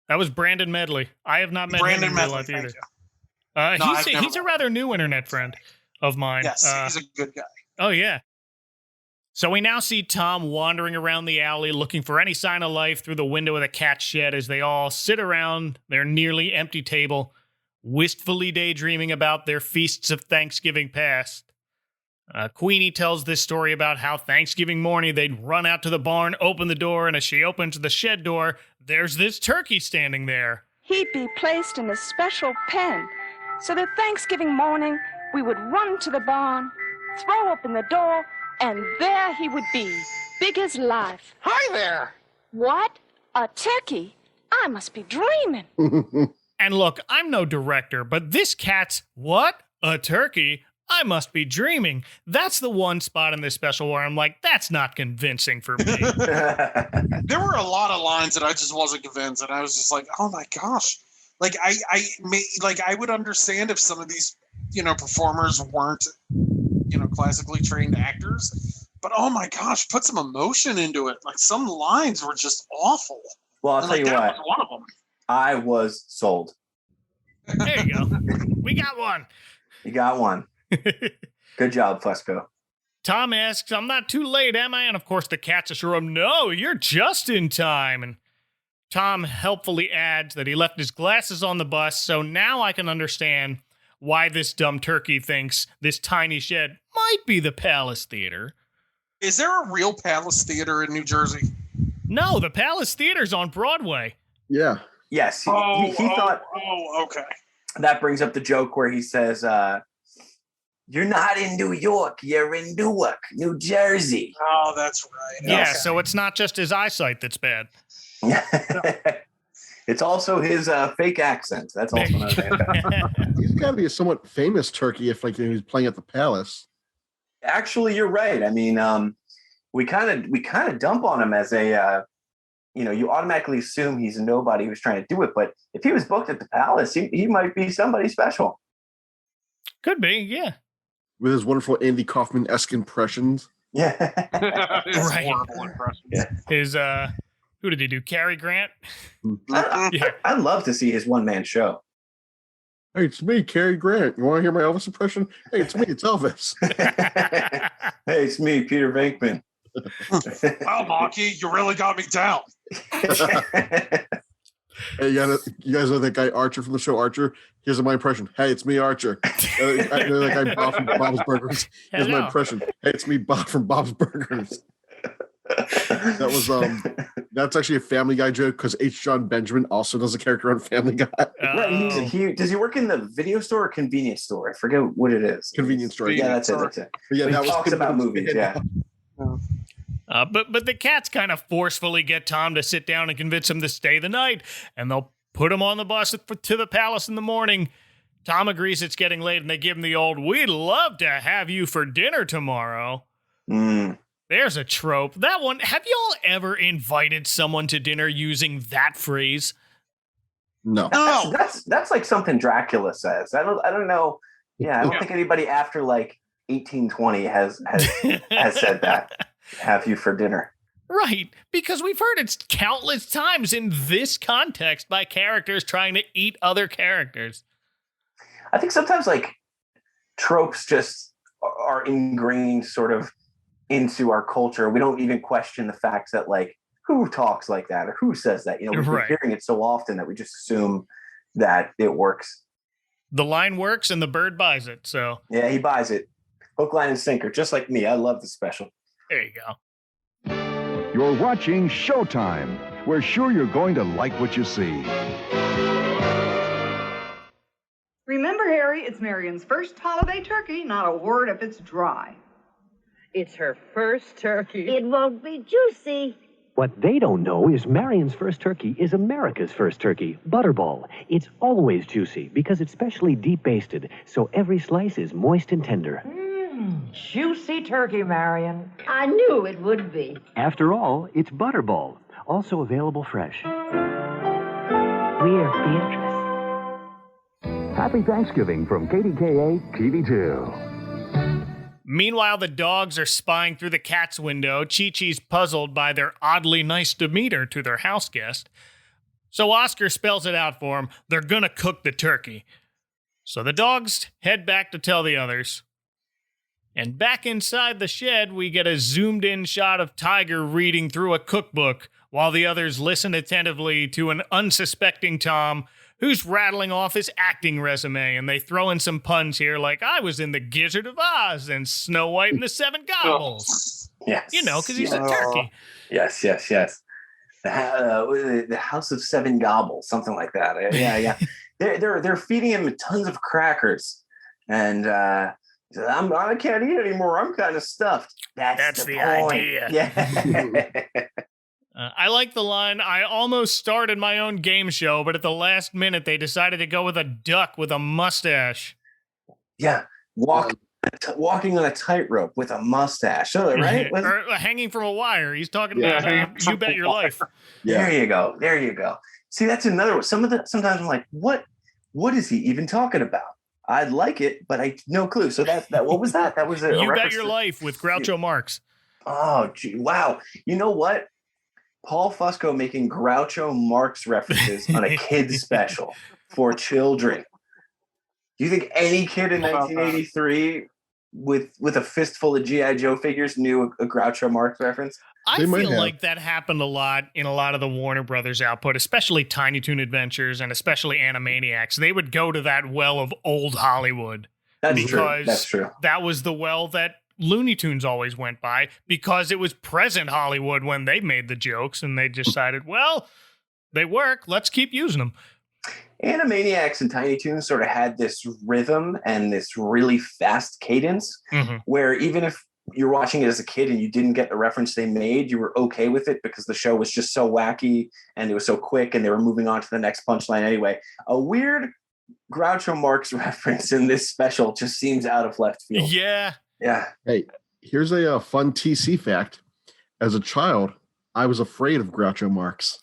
That was Brandon Medley. I have not met Brandon him in real Medley, life either. No, he's a rather new internet friend of mine. Yes, he's a good guy. Oh yeah. So we now see Tom wandering around the alley looking for any sign of life through the window of the cat shed as they all sit around their nearly empty table, wistfully daydreaming about their feasts of Thanksgiving past. Queenie tells this story about how Thanksgiving morning they'd run out to the barn, open the door, and as she opens the shed door, there's this turkey standing there. He'd be placed in a special pen, so that Thanksgiving morning we would run to the barn, throw open the door, and there he would be, big as life. Hi there. What? A turkey? I must be dreaming. And look, I'm no director, but this cat's, what? A turkey? I must be dreaming. That's the one spot in this special where I'm like, that's not convincing for me. There were a lot of lines that I just wasn't convinced, and I was just like, oh my gosh. Like I would understand if some of these, performers weren't, classically trained actors, but oh my gosh, put some emotion into it. Like some lines were just awful. Well, I'll tell you what, was one of them. I was sold. There you go. We got one. You got one. Good job, Fusco. Tom asks, I'm not too late, am I? And of course the cats assure him, no, you're just in time. And Tom helpfully adds that he left his glasses on the bus, so now I can understand why this dumb turkey thinks this tiny shed might be the Palace Theater. Is there a real Palace Theater in New Jersey? No, the Palace Theater's on Broadway. Yeah. Yes. He thought. Oh, okay. That brings up the joke where he says, "You're not in New York. You're in Newark, New Jersey." Oh, that's right. Yeah. Okay. So it's not just his eyesight that's bad. It's also his fake accent. That's also not bad. He's got to be a somewhat famous turkey if he's playing at the Palace. Actually, you're right. I mean, we kind of dump on him as a, you automatically assume he's a nobody who's trying to do it. But if he was booked at the Palace, he might be somebody special. Could be, yeah. With his wonderful Andy Kaufman-esque impressions. Yeah. His right. horrible impressions. Yeah. His Who did he do? Cary Grant? I'd love to see his one-man show. Hey, it's me, Cary Grant. You want to hear my Elvis impression? Hey, it's me, it's Elvis. Hey, it's me, Peter Venkman. Wow, Marky, you really got me down. Hey, you guys know that guy Archer from the show Archer? Here's my impression. Hey, it's me, Archer. I know that guy Bob from Bob's Burgers. Here's my impression. Hey, it's me, Bob from Bob's Burgers. That was that's actually a Family Guy joke because H. John Benjamin also does a character on Family Guy. Right, does he work in the video store or convenience store? I forget what it is. Convenience store. Yeah, that's it. But yeah, he talks about movies. Yeah. But the cats kind of forcefully get Tom to sit down and convince him to stay the night, and they'll put him on the bus to the palace in the morning. Tom agrees it's getting late, and they give him the old, "We'd love to have you for dinner tomorrow." There's a trope. That one, have y'all ever invited someone to dinner using that phrase? No. That's like something Dracula says. I don't know. Yeah, I don't think anybody after like 1820 has said that. Have you for dinner. Right, because we've heard it countless times in this context by characters trying to eat other characters. I think sometimes like tropes just are ingrained sort of into our culture. We don't even question the facts that like who talks like that or who says that. You know, we've been hearing it so often that we just assume that it works. The line works and the bird buys it. So yeah, he buys it. Hook, line, and sinker, just like me. I love the special. There you go. You're watching Showtime. We're sure you're going to like what you see. Remember, Harry, it's Marion's first holiday turkey, not a word if it's dry. It's her first turkey. It won't be juicy. What they don't know is Marion's first turkey is America's first turkey, Butterball. It's always juicy because it's specially deep basted, so every slice is moist and tender. Juicy turkey, Marion. I knew it would be. After all, it's Butterball, also available fresh. We're Beatrice. Happy Thanksgiving from KDKA TV2. Meanwhile, the dogs are spying through the cat's window. Chi-Chi's puzzled by their oddly nice demeanor to their house guest. So Oscar spells it out for him. They're gonna cook the turkey. So the dogs head back to tell the others. And back inside the shed, we get a zoomed-in shot of Tiger reading through a cookbook while the others listen attentively to an unsuspecting Tom who's rattling off his acting resume, and they throw in some puns here like, I was in The Gizzard of Oz and Snow White and the Seven Gobbles. Yes. You know, because he's a turkey. Yes. The House of Seven Gobbles, something like that. Yeah. They're feeding him tons of crackers, and I can't eat anymore. I'm kind of stuffed. That's the point. Idea. Yeah. I like the line, I almost started my own game show, but at the last minute they decided to go with a duck with a mustache. Yeah. Walking on a tightrope with a mustache. Right? Or hanging from a wire. He's talking about You Bet Your Life. Yeah. There you go. See, that's another one. Sometimes I'm like, what is he even talking about? I'd like it, but I no clue. So that what was that? That was a You Bet Your Life with Groucho Marx. Oh, gee, wow. You know what? Paul Fusco making Groucho Marx references on a kid's special for children. Do you think any kid in 1983 with a fistful of G.I. Joe figures knew a Groucho Marx reference? I feel like that happened a lot in a lot of the Warner Brothers output, especially Tiny Toon Adventures and especially Animaniacs. They would go to that well of old Hollywood. That's true. That was the well that Looney Tunes always went by because it was present Hollywood when they made the jokes, and they decided, well, they work. Let's keep using them. Animaniacs and Tiny Toons sort of had this rhythm and this really fast cadence where even if you're watching it as a kid and you didn't get the reference they made, you were okay with it because the show was just so wacky and it was so quick and they were moving on to the next punchline anyway. A weird Groucho Marx reference in this special just seems out of left field. Yeah. Hey, here's a fun TC fact. As a child, I was afraid of Groucho Marx.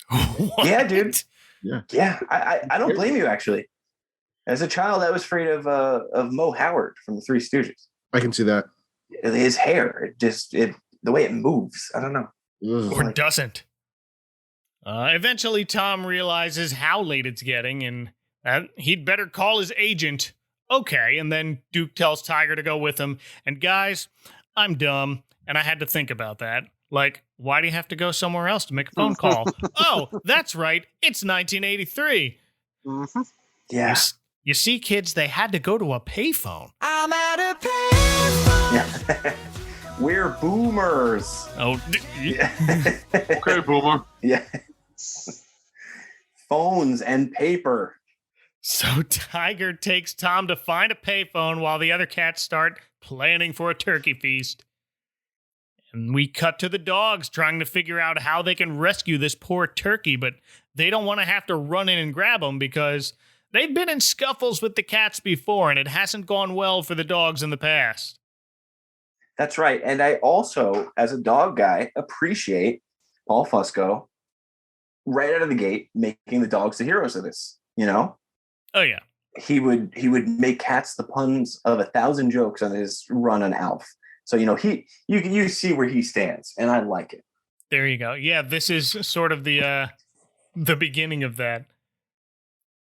Yeah, dude. Yeah. I don't blame you, actually. As a child, I was afraid of Mo Howard from the Three Stooges. I can see that. His hair, the way it moves. I don't know. Or doesn't. Eventually, Tom realizes how late it's getting and that he'd better call his agent. Okay, and then Duke tells Tiger to go with him. And guys, I'm dumb, and I had to think about that. Like, why do you have to go somewhere else to make a phone call? Oh, that's right. It's 1983. Mm-hmm. Yeah. You see, kids, they had to go to a payphone. I'm at a payphone. Yeah. We're boomers. Oh, okay, boomer. Yeah. Phones and paper. So Tiger takes Tom to find a payphone while the other cats start planning for a turkey feast. And we cut to the dogs trying to figure out how they can rescue this poor turkey, but they don't want to have to run in and grab him because they've been in scuffles with the cats before, and it hasn't gone well for the dogs in the past. That's right. And I also, as a dog guy, appreciate Paul Fusco right out of the gate making the dogs the heroes of this, you know? Oh, yeah. He would make cats the puns of 1,000 jokes on his run on Alf. So, you know, you see where he stands, and I like it. There you go. Yeah, this is sort of the beginning of that.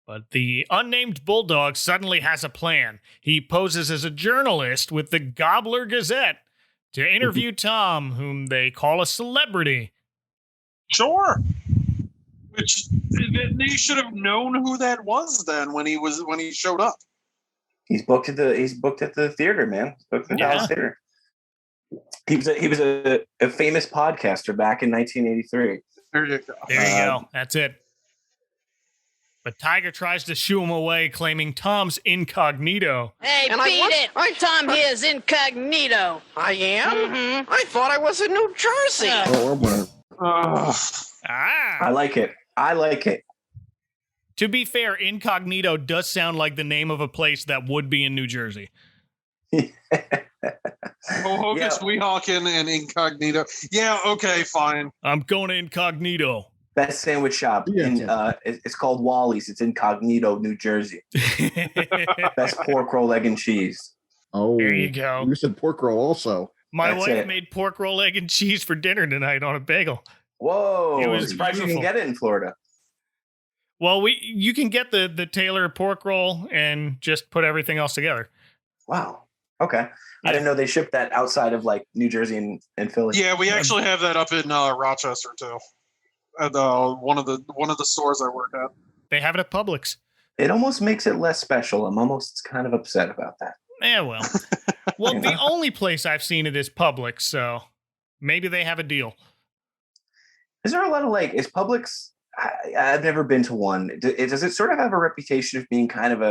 But the unnamed bulldog suddenly has a plan. He poses as a journalist with the Gobbler Gazette to interview Tom, whom they call a celebrity. Sure. Which they should have known who that was then when he showed up. He's booked at the theater, man. He's booked at the Dallas Theater. He was a famous podcaster back in 1983. There you go. There you go. That's it. But Tiger tries to shoo him away, claiming Tom's incognito. Hey, And beat it! Tom here's incognito. I am? Mm-hmm. I thought I was in New Jersey. I like it. I like it. To be fair, incognito does sound like the name of a place that would be in New Jersey. Hocus Weehawken and Incognito. Yeah, okay, fine. I'm going to Incognito. Best sandwich shop. It's called Wally's. It's Incognito, New Jersey. Best pork roll, egg, and cheese. Oh, there you go. You said pork roll also. My wife made pork roll, egg, and cheese for dinner tonight on a bagel. Whoa! It was surprised beautiful. you can get it in Florida. Well, you can get the Taylor pork roll and just put everything else together. Wow. Okay. I didn't know they shipped that outside of like New Jersey and Philly. Yeah, we actually have that up in Rochester too. At one of the stores I work at. They have it at Publix. It almost makes it less special. I'm almost kind of upset about that. Yeah, well. Well, the only place I've seen it is Publix, so maybe they have a deal. Is there a lot of is Publix? I've never been to one. Does it sort of have a reputation of being kind of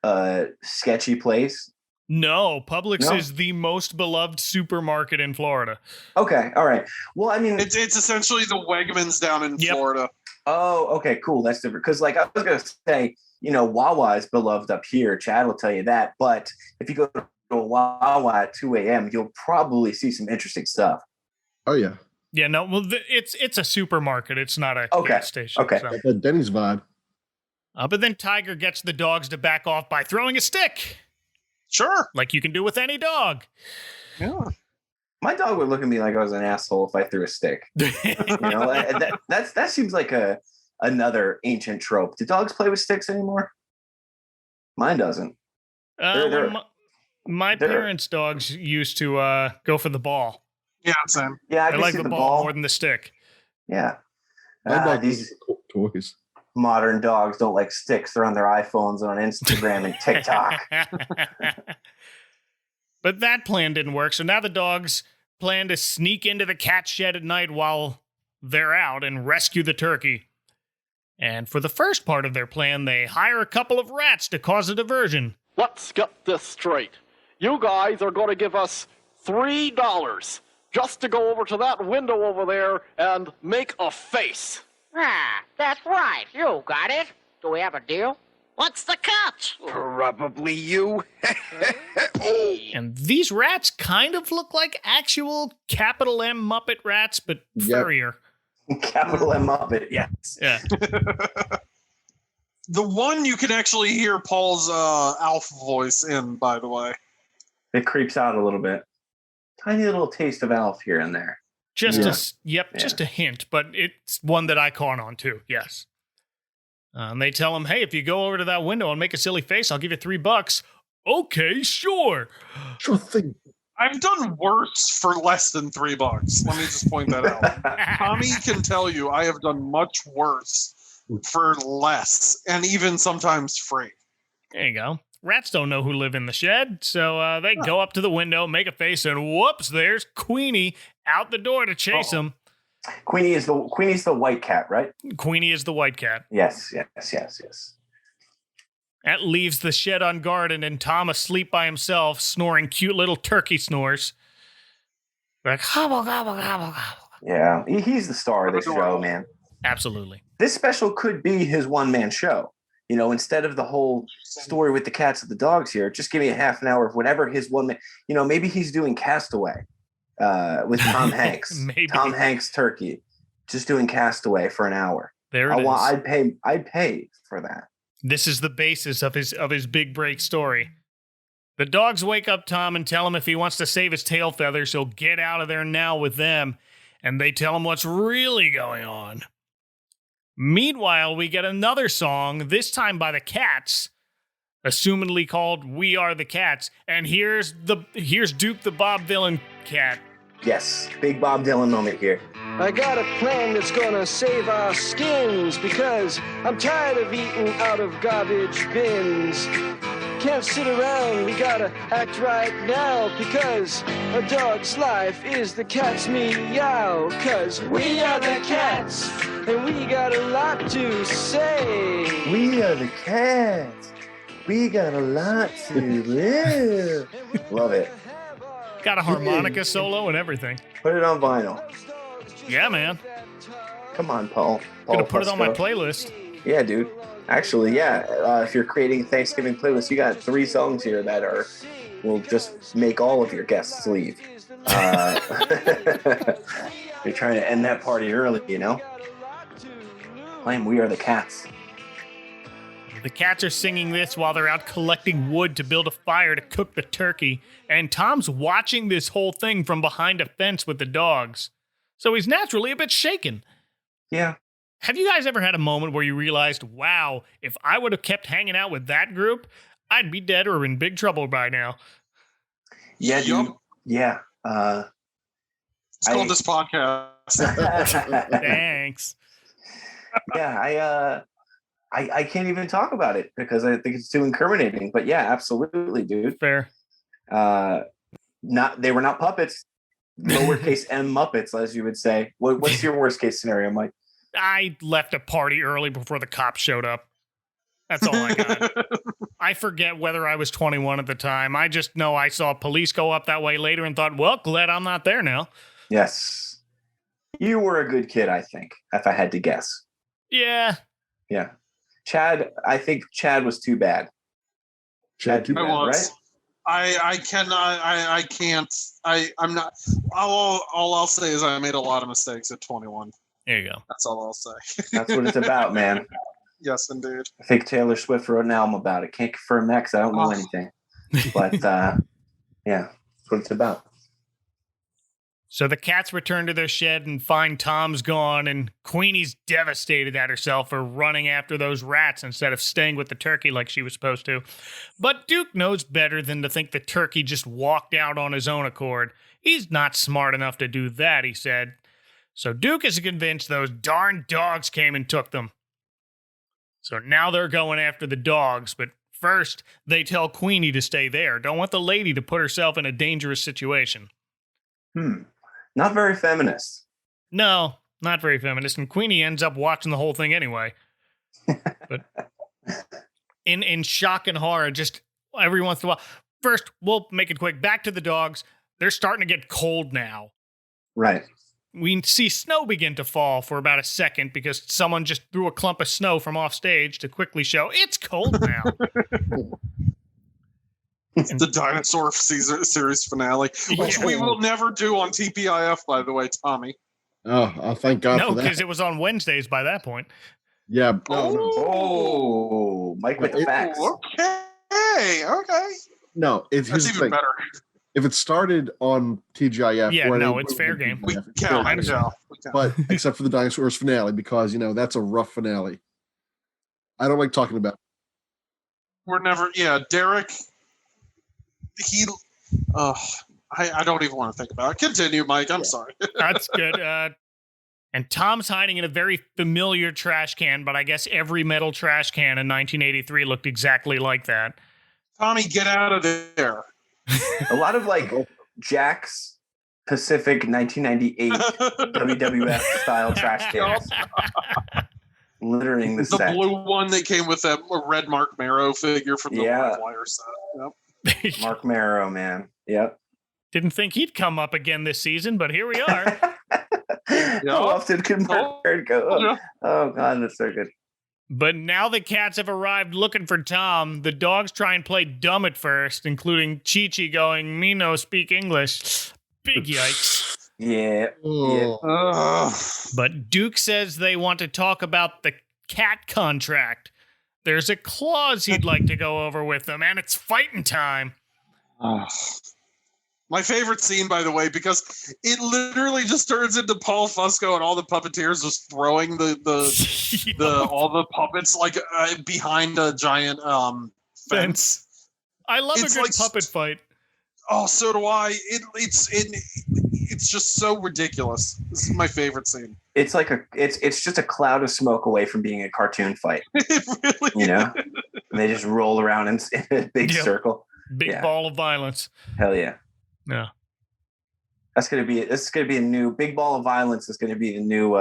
a sketchy place? No, Publix is the most beloved supermarket in Florida. Okay, all right. Well, I mean, it's essentially the Wegmans down in Florida. Oh, okay, cool. That's different. Because I was gonna say, Wawa is beloved up here. Chad will tell you that. But if you go to a Wawa at 2 a.m., you'll probably see some interesting stuff. Oh yeah. Yeah, no. Well, it's a supermarket. It's not a gas station. Okay. So. The Denny's vibe. But then Tiger gets the dogs to back off by throwing a stick. Sure. Like you can do with any dog. Yeah. My dog would look at me like I was an asshole if I threw a stick. That seems like another ancient trope. Do dogs play with sticks anymore? Mine doesn't. My parents' dogs used to go for the ball. Yeah, same. Yeah, I like the ball more than the stick. Yeah. These toys. Modern dogs don't like sticks. They're on their iPhones and on Instagram and TikTok. But that plan didn't work. So now the dogs plan to sneak into the cat shed at night while they're out and rescue the turkey. And for the first part of their plan, they hire a couple of rats to cause a diversion. Let's get this straight. You guys are going to give us $3 just to go over to that window over there and make a face. Ah, that's right. You got it. Do we have a deal? What's the catch? Probably you. And these rats kind of look like actual capital M Muppet rats, but furrier. Capital M Muppet, yes. Yeah. The one you can actually hear Paul's Alf voice in, by the way. It creeps out a little bit. Tiny little taste of Alf here and there. Just a hint, but it's one that I caught on too. Yes. And they tell him, hey, if you go over to that window and make a silly face, I'll give you $3. Okay, sure. Sure thing. I've done worse for less than $3. Let me just point that out. Tommy can tell you I have done much worse for less, and even sometimes free. There you go. Rats don't know who live in the shed, so they go up to the window, make a face, and whoops, there's Queenie out the door to chase him. Queenie's the white cat, right? Queenie is the white cat. Yes. That leaves the shed unguarded and Tom asleep by himself, snoring cute little turkey snores. Like, gobble, gobble, gobble, gobble. Yeah, he's the star of this show, man. Absolutely. This special could be his one-man show. You know, instead of the whole story with the cats and the dogs here, just give me a half an hour of whatever his one-man... You know, maybe he's doing Castaway with Tom Hanks. Maybe. Tom Hanks turkey. Just doing Castaway for an hour. There it is. I'd pay for that. This is the basis of his big break story. The dogs wake up Tom and tell him if he wants to save his tail feathers, he'll get out of there now with them. And they tell him what's really going on. Meanwhile, we get another song, this time by the Cats, assumedly called We Are the Cats. And here's Duke the Bob Dylan cat. Yes, big Bob Dylan moment here. I got a plan that's gonna save our skins because I'm tired of eating out of garbage bins. Can't sit around, we gotta act right now because a dog's life is the cat's meow. Cause we are the cats and we got a lot to say. We are the cats. We got a lot to live. Love it. Got a harmonica solo and everything. Put it on vinyl. Yeah, man. Come on, Paul. Gonna put it on my playlist. Yeah, dude. Actually, yeah. If you're creating a Thanksgiving playlist, you got 3 songs here that will just make all of your guests leave. You're trying to end that party early, you know? Playing We Are the Cats. The cats are singing this while they're out collecting wood to build a fire to cook the turkey, and Tom's watching this whole thing from behind a fence with the dogs. So he's naturally a bit shaken. Yeah. Have you guys ever had a moment where you realized, wow, if I would have kept hanging out with that group, I'd be dead or in big trouble by now? Yeah, dude. Yeah. It's called this podcast. Thanks. Yeah, I can't even talk about it because I think it's too incriminating. But yeah, absolutely, dude. Fair. They were not puppets. Lowercase M Muppets, as you would say. What's your worst case scenario, Mike? I left a party early before the cops showed up. That's all I got. I forget whether I was 21 at the time. I just know I saw police go up that way later and thought, well, glad I'm not there now. Yes. You were a good kid, I think, if I had to guess. Yeah. Yeah. Chad, I think Chad was too bad. Chad too bad, right? I cannot. I can't. I'm not. All I'll say is I made a lot of mistakes at 21. There you go. That's all I'll say. That's what it's about, man. Yes, indeed. I think Taylor Swift wrote an album about it. Can't confirm that because I don't know anything. But yeah, that's what it's about. So the cats return to their shed and find Tom's gone, and Queenie's devastated at herself for running after those rats instead of staying with the turkey like she was supposed to. But Duke knows better than to think the turkey just walked out on his own accord. He's not smart enough to do that, he said. So Duke is convinced those darn dogs came and took them. So now they're going after the dogs, but first they tell Queenie to stay there. Don't want the lady to put herself in a dangerous situation. Not very feminist. No, not very feminist. And Queenie ends up watching the whole thing anyway. But in shock and horror, just every once in a while. First, we'll make it quick. Back to the dogs. They're starting to get cold now. Right. We see snow begin to fall for about a second because someone just threw a clump of snow from off stage to quickly show it's cold now. It's the dinosaur series finale, which we will never do on TPIF, by the way, Tommy. Oh, thank God for No, that. because it was on Wednesdays by that point. Yeah. Oh, Mike with the facts. Okay. No, it's That's even better. If it started on TGIF, Yeah, or no, any- it's fair game. We TGIF, it's count. fair game. Yeah. But except for the dinosaurs finale, because that's a rough finale. I don't like talking about. We're never. Yeah, Derek. He. I don't even want to think about it. Continue, Mike. I'm sorry. That's good. And Tom's hiding in a very familiar trash can, but I guess every metal trash can in 1983 looked exactly like that. Tommy, get out of there. A lot of like Jack's Pacific 1998 WWF style trash cans. Littering the The set. blue one that came with that red Mark Marrow figure from the Yeah. Live Wire set. Yep. Mark Marrow, man. Yep. Didn't think he'd come up again this season, but here we are. How often can Mark Marrow go? Oh, God, that's so good. But now the cats have arrived looking for Tom. The dogs try and play dumb at first, including Chi-Chi going, "Me no speak English." Big yikes. Yeah. But Duke says they want to talk about the cat contract. There's a clause he'd like to go over with them, and it's fighting time. My favorite scene, by the way, because it literally just turns into Paul Fusco and all the puppeteers just throwing all the puppets like behind a giant fence. I love It's a good like puppet fight. Oh, so do I. It's just so ridiculous. This is my favorite scene. It's like it's just a cloud of smoke away from being a cartoon fight. It really You know? And they just roll around in a big circle. Big ball of violence. Hell yeah. Yeah. This is gonna be a new Big Ball of Violence is gonna be the new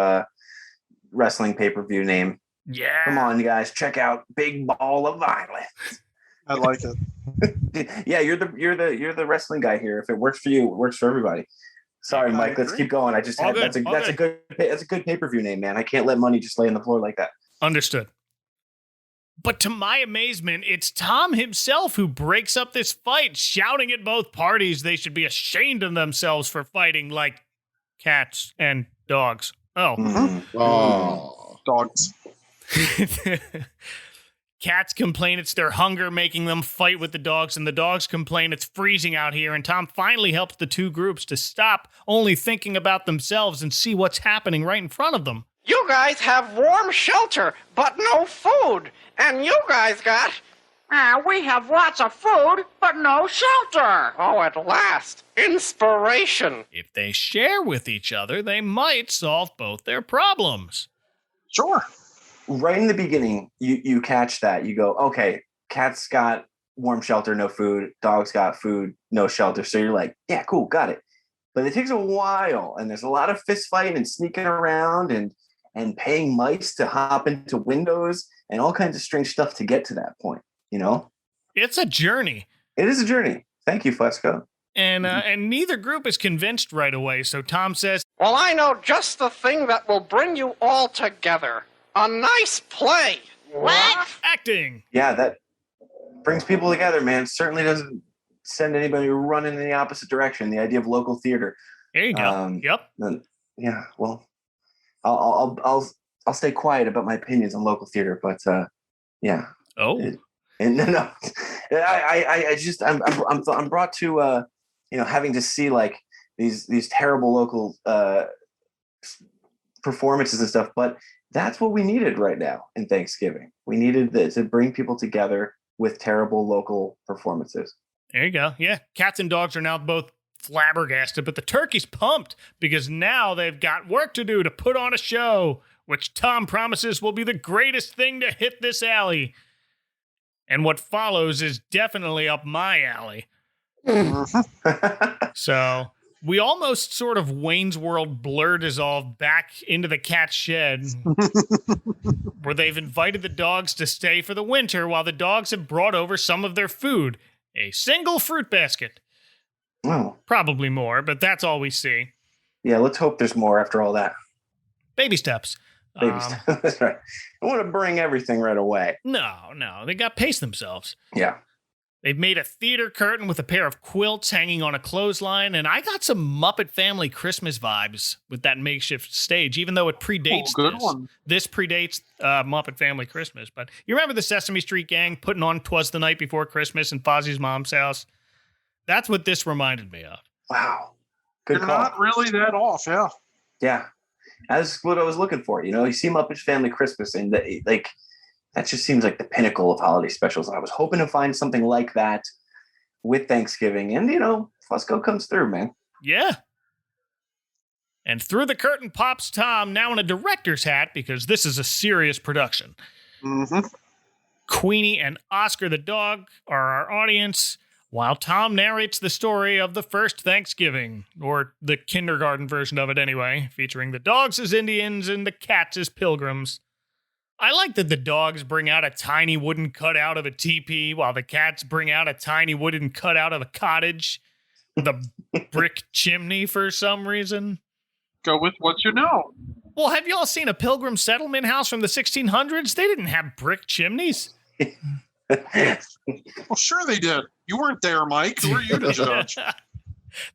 wrestling pay-per-view name. Yeah. Come on, you guys, check out Big Ball of Violence. I like it. Yeah, you're the wrestling guy here. If it works for you, it works for everybody. Sorry, Mike. Let's keep going. I just All had good, that's a good pay-per-view name, man. I can't let money just lay on the floor like that. Understood. But to my amazement, it's Tom himself who breaks up this fight, shouting at both parties they should be ashamed of themselves for fighting like cats and dogs. Oh. Oh. Dogs. Cats complain it's their hunger making them fight with the dogs, and the dogs complain it's freezing out here, and Tom finally helps the two groups to stop only thinking about themselves and see what's happening right in front of them. You guys have warm shelter, but no food. And you guys got... we have lots of food, but no shelter. Oh, at last. Inspiration. If they share with each other, they might solve both their problems. Sure. Right in the beginning, you catch that. You go, okay, cats got warm shelter, no food. Dogs got food, no shelter. So you're like, yeah, cool, got it. But it takes a while, and there's a lot of fist fighting and sneaking around and paying mice to hop into windows and all kinds of strange stuff to get to that point, you know? It's a journey. It is a journey. Thank you, Fusco. And neither group is convinced right away, so Tom says, Well, I know just the thing that will bring you all together. A nice play. What? Acting. Yeah, that brings people together, man. Certainly doesn't send anybody running in the opposite direction. The idea of local theater. There you go. Yep. Yeah, well, I'll stay quiet about my opinions on local theater, but yeah. Oh. And no, I'm brought to having to see like these terrible local performances and stuff, but that's what we needed right now in Thanksgiving. We needed to bring people together with terrible local performances. There you go. Yeah, cats and dogs are now both flabbergasted, but the turkey's pumped because now they've got work to do to put on a show, which Tom promises will be the greatest thing to hit this alley. And what follows is definitely up my alley. So we almost sort of Wayne's World blur dissolved back into the cat shed where they've invited the dogs to stay for the winter while the dogs have brought over some of their food. A single fruit basket. Oh. Probably more, but that's all we see. Yeah, let's hope there's more after all that. Baby steps. Baby steps. That's right. I want to bring everything right away. No. They got pace themselves. Yeah. They've made a theater curtain with a pair of quilts hanging on a clothesline, and I got some Muppet Family Christmas vibes with that makeshift stage, even though it predates This predates Muppet Family Christmas. But you remember the Sesame Street gang putting on 'Twas the Night Before Christmas in Fozzie's mom's house? That's what this reminded me of. Wow. Good They're call. not really that off, yeah. Yeah. That's what I was looking for. You see Muppets Family Christmas, and that just seems like the pinnacle of holiday specials. And I was hoping to find something like that with Thanksgiving. And, Fusco comes through, man. Yeah. And through the curtain pops Tom, now in a director's hat, because this is a serious production. Mm-hmm. Queenie and Oscar the dog are our audience, while Tom narrates the story of the first Thanksgiving, or the kindergarten version of it anyway, featuring the dogs as Indians and the cats as pilgrims. I like that the dogs bring out a tiny wooden cutout of a teepee, while the cats bring out a tiny wooden cutout of a cottage with a brick chimney for some reason. Go with what you know. Well, have y'all seen a pilgrim settlement house from the 1600s? They didn't have brick chimneys. Well, sure they did. You weren't there, Mike. Who are you to judge?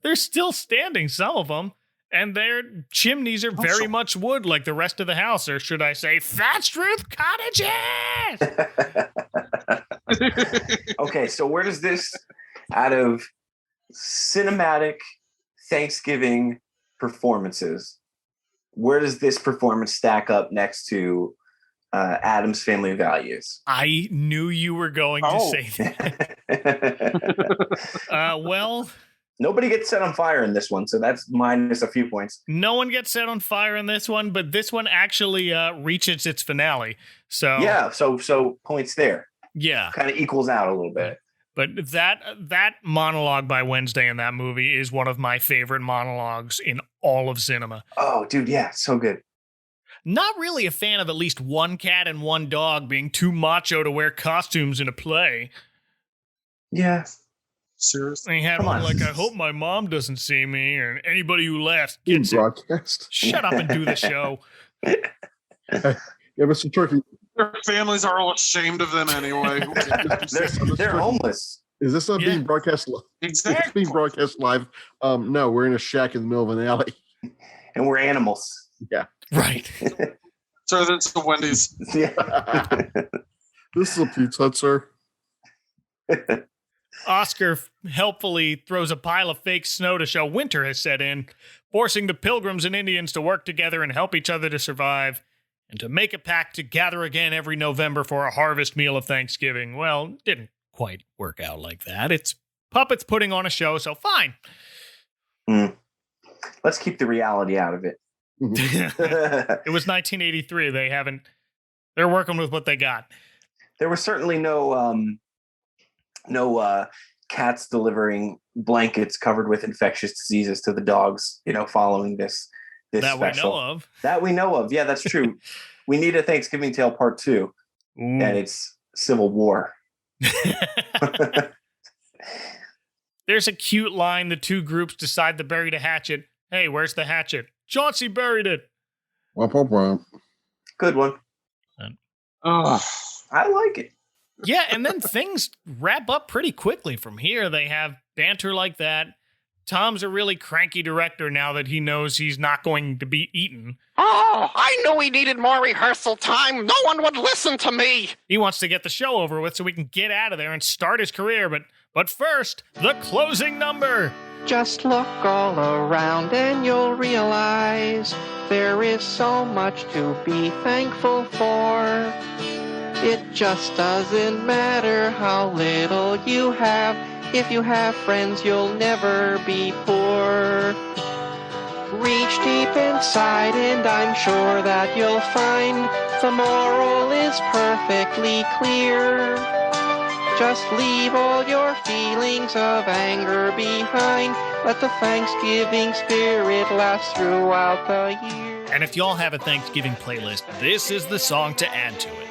They're still standing, some of them. And their chimneys are very much wood like the rest of the house, or should I say thatched roof cottages! Okay, so where does this, out of cinematic Thanksgiving performances, where does this performance stack up next to Addams Family Values? I knew you were going to say that. Well... Nobody gets set on fire in this one, so that's minus a few points. No one gets set on fire in this one, but this one actually reaches its finale. So yeah, so points there. Yeah. Kind of equals out a little bit. But that monologue by Wednesday in that movie is one of my favorite monologues in all of cinema. Oh, dude, yeah, so good. Not really a fan of at least one cat and one dog being too macho to wear costumes in a play. Yeah. Seriously? He had one like, I hope my mom doesn't see me, or anybody who laughs gets broadcast. Shut up and do the show. Yeah, Mr. Turkey. Their families are all ashamed of them anyway. They're homeless. Is this being broadcast live? Exactly. It's being broadcast live. No, we're in a shack in the middle of an alley. And we're animals. Yeah. Right. So that's the Wendy's. Yeah. This is a Pizza Hut, sir. Oscar helpfully throws a pile of fake snow to show winter has set in, forcing the pilgrims and Indians to work together and help each other to survive, and to make a pact to gather again every November for a harvest meal of Thanksgiving. Well, didn't quite work out like that. It's puppets putting on a show, so fine. Let's keep the reality out of it. It was 1983. They're working with what they got. There was certainly no cats delivering blankets covered with infectious diseases to the dogs, following this that special. We know of. That we know of. Yeah, that's true. We need a Thanksgiving Tale Part 2. And it's Civil War. There's a cute line. The two groups decide to bury the hatchet. Hey, where's the hatchet? Chauncey buried it. Good one. I like it. Yeah, and then things wrap up pretty quickly from here. They have banter like that. Tom's a really cranky director now that he knows he's not going to be eaten. Oh, I knew he needed more rehearsal time. No one would listen to me. He wants to get the show over with so he can get out of there and start his career. But first, the closing number. Just look all around and you'll realize there is so much to be thankful for. It just doesn't matter how little you have. If you have friends, you'll never be poor. Reach deep inside and I'm sure that you'll find the moral is perfectly clear. Just leave all your feelings of anger behind. Let the Thanksgiving spirit last throughout the year. And if y'all have a Thanksgiving playlist, this is the song to add to it.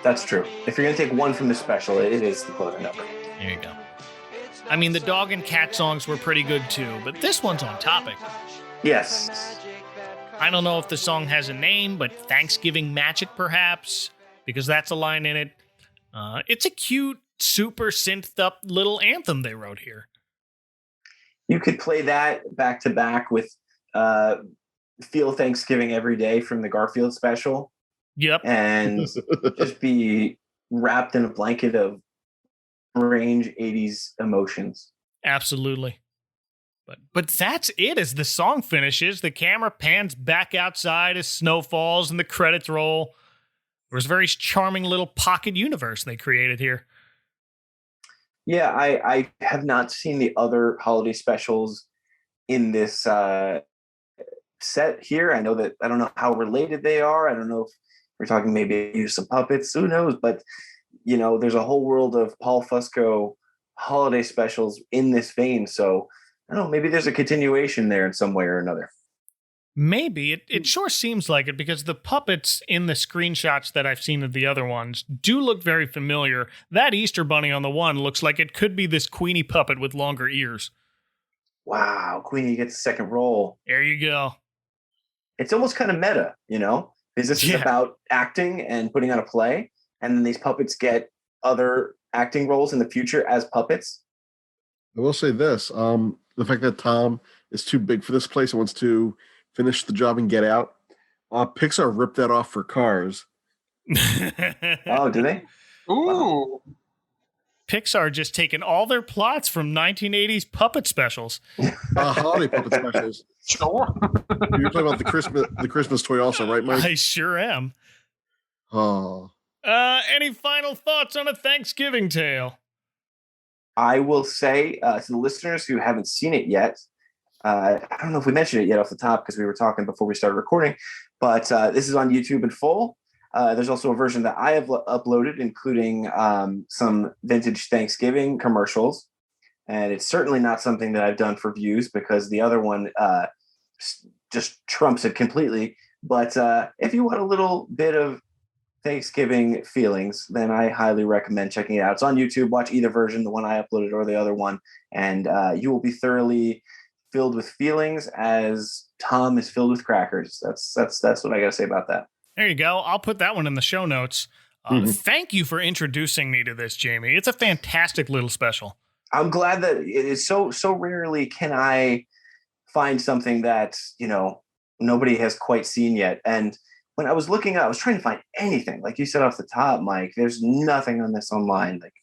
That's true. If you're going to take one from the special, it is the closing number. There you go. I mean, the dog and cat songs were pretty good too, but this one's on topic. Yes. I don't know if the song has a name, but Thanksgiving Magic perhaps, because that's a line in it. It's a cute, super synthed up little anthem they wrote here. You could play that back to back with Feel Thanksgiving Every Day from the Garfield special. Yep. And just be wrapped in a blanket of strange 80s emotions. Absolutely. But that's it. As the song finishes, the camera pans back outside as snow falls and the credits roll. There's a very charming little pocket universe they created here. Yeah, I have not seen the other holiday specials in this set here. I don't know how related they are. I don't know if we're talking maybe use some puppets. Who knows? But there's a whole world of Paul Fusco holiday specials in this vein. So I don't know. Maybe there's a continuation there in some way or another. Maybe. It sure seems like it, because the puppets in the screenshots that I've seen of the other ones do look very familiar. That Easter Bunny on the one looks like it could be this Queenie puppet with longer ears. Wow, Queenie gets a second role. There you go. It's almost kind of meta, because this is about acting and putting on a play, and then these puppets get other acting roles in the future as puppets. I will say this, the fact that Tom is too big for this place and wants to finish the job and get out, Pixar ripped that off for Cars. Oh, do they? Ooh. Pixar just taken all their plots from 1980s puppet specials. Holiday puppet specials. Sure. You're talking about the Christmas toy also, right, Mike? I sure am. Oh. Any final thoughts on A Thanksgiving Tale? I will say to the listeners who haven't seen it yet, I don't know if we mentioned it yet off the top because we were talking before we started recording, but this is on YouTube in full. There's also a version that I have uploaded, including some vintage Thanksgiving commercials. And it's certainly not something that I've done for views, because the other one just trumps it completely. But if you want a little bit of Thanksgiving feelings, then I highly recommend checking it out. It's on YouTube. Watch either version, the one I uploaded or the other one, and you will be thoroughly filled with feelings as Tom is filled with crackers. That's what I got to say about that. There you go. I'll put that one in the show notes. Thank you for introducing me to this, Jamie. It's a fantastic little special. I'm glad that it is so rarely can I find something that, nobody has quite seen yet. And when I was looking up, I was trying to find anything. Like you said off the top, Mike, there's nothing on this online. Like,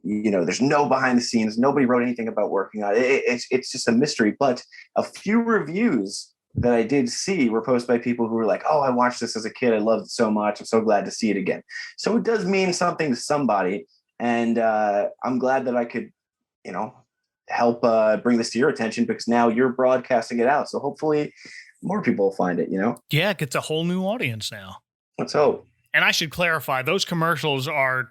there's no behind the scenes. Nobody wrote anything about working on it. It's just a mystery. But a few reviews that I did see were posted by people who were like, oh, I watched this as a kid. I loved it so much. I'm so glad to see it again. So it does mean something to somebody. And I'm glad that I could, help bring this to your attention, because now you're broadcasting it out. So hopefully more people will find it, Yeah, it gets a whole new audience now. Let's hope. And I should clarify, those commercials are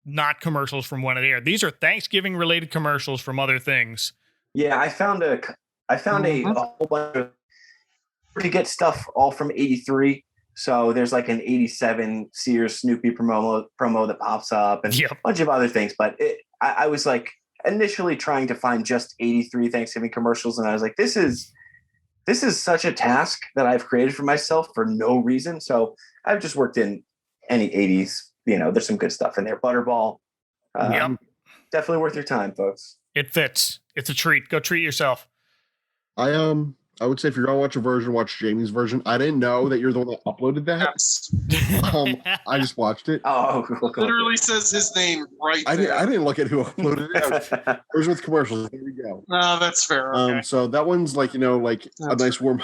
not commercials from when it aired. These are Thanksgiving related commercials from other things. Yeah, I found a whole bunch of, to get stuff all from 83. So there's like an 87 Sears Snoopy promo that pops up, and a bunch of other things. But I was like initially trying to find just 83 Thanksgiving commercials, and I was like, this is such a task that I've created for myself for no reason. So I've just worked in any 80s. There's some good stuff in there. Butterball. Definitely worth your time, folks. It fits. It's a treat. Go treat yourself. I would say if you're gonna watch a version, watch Jamie's version. I didn't know that you're the one that uploaded that. Yes. I just watched it. Oh, literally says his name right there. I didn't look at who uploaded it. Version with commercials. Here we go. No, that's fair. Okay. So that one's like that's a nice warm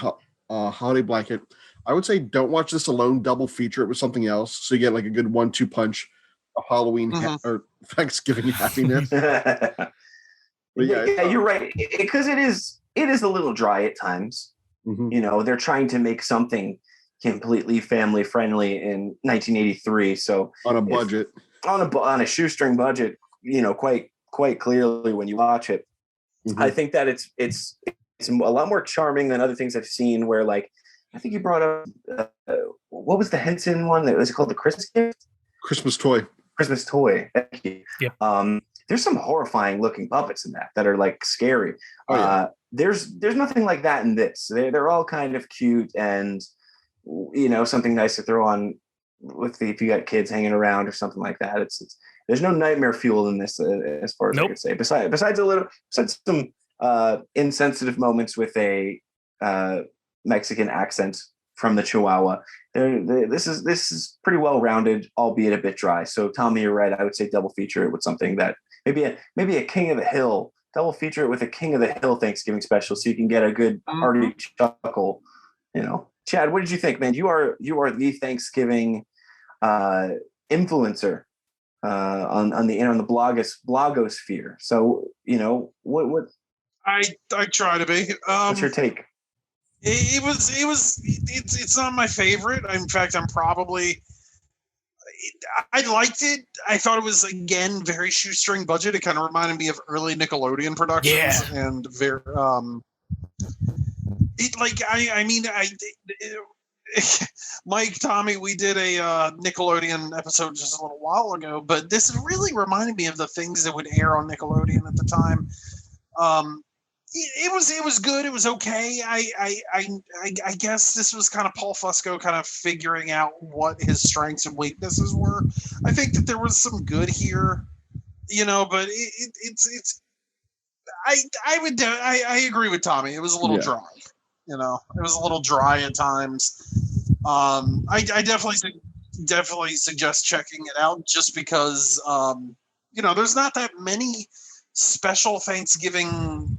holiday blanket. I would say don't watch this alone. Double feature it with something else, so you get like a good 1-2 punch of Halloween or Thanksgiving happiness. Yeah, you're right, because it is a little dry at times. They're trying to make something completely family friendly in 1983. So on a budget, on a shoestring budget, quite clearly when you watch it, I think that it's a lot more charming than other things I've seen. Where like I think you brought up what was the Henson one? That was it called the Christmas gift? Christmas toy. Christmas toy. Thank you. Yep. There's some horrifying looking puppets in that are like scary. There's nothing like that in this. They're all kind of cute and something nice to throw on if you got kids hanging around or something like that. It's there's no nightmare fuel in this as far as I can say. Besides some insensitive moments with a Mexican accent from the Chihuahua. This is pretty well rounded, albeit a bit dry. So Tommy, you're right. I would say double feature it with something that maybe a King of the Hill double feature it with a King of the Hill Thanksgiving special, so you can get a good hearty chuckle. Chad, what did you think, man? You are the Thanksgiving influencer on the blogosphere. So what I try to be. What's your take? It's not my favorite. In fact, I liked it. I thought it was, again, very shoestring budget. It kind of reminded me of early Nickelodeon productions, and very Mike, Tommy, we did a Nickelodeon episode just a little while ago, but this really reminded me of the things that would air on Nickelodeon at the time. It was good. It was okay. I guess this was kind of Paul Fusco kind of figuring out what his strengths and weaknesses were. I think that there was some good here, but I agree with Tommy. It was a little dry. It was a little dry at times. I definitely suggest checking it out, just because there's not that many special Thanksgiving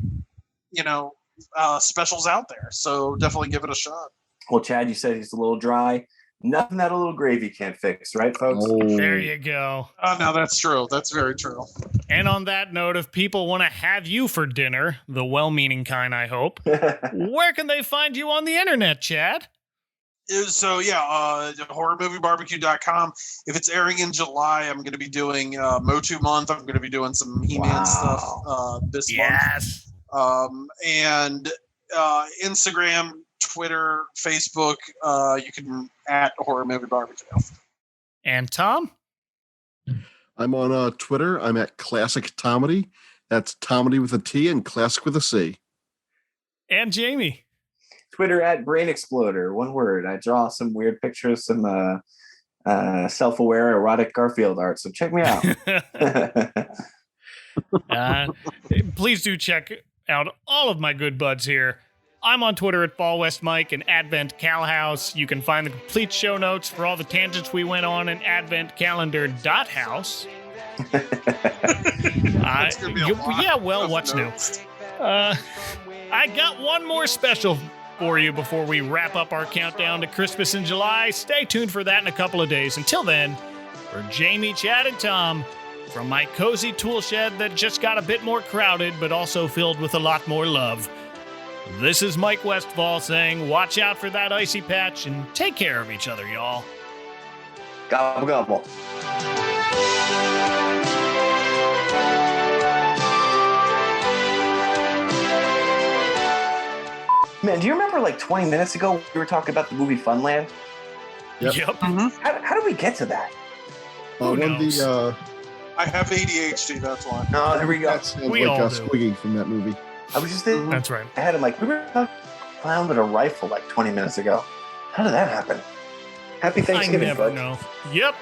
specials out there, so definitely give it a shot. Well, Chad, you said he's a little dry. Nothing that a little gravy can't fix, right, folks? There you go. No, that's true. That's very true. And on that note, if people want to have you for dinner, the well-meaning kind, I hope, where can they find you on the internet, Chad? So horrormoviebarbecue.com. If it's airing in July, I'm going to be doing Motu month. I'm going to be doing some He-Man stuff this month. And Instagram, Twitter, Facebook, you can at Horror Movie Barbecue. And Tom? I'm on Twitter. I'm at Classic Tomedy. That's Tomedy with a T and Classic with a C. And Jamie? Twitter at Brain Exploder. One word. I draw some weird pictures, some self-aware erotic Garfield art. So check me out. Please do check out all of my good buds here. I'm on Twitter at FallWestMike and Advent Calhouse. You can find the complete show notes for all the tangents we went on in adventcalendar.house. What's new? I got one more special for you before we wrap up our countdown to Christmas in July. Stay tuned for that in a couple of days. Until then, for Jamie, Chad, and Tom, from my cozy tool shed that just got a bit more crowded, but also filled with a lot more love, this is Mike Westfall saying, watch out for that icy patch and take care of each other, y'all. Gobble, gobble. Man, do you remember 20 minutes ago we were talking about the movie Funland? Yep. Mm-hmm. How did we get to that? I have ADHD, that's why. Oh, there we go. That sounds like Squiggy from that movie. I was just thinking. That's right. I had him we were found with a rifle 20 minutes ago. How did that happen? Happy Thanksgiving, I never folks. know. Yep.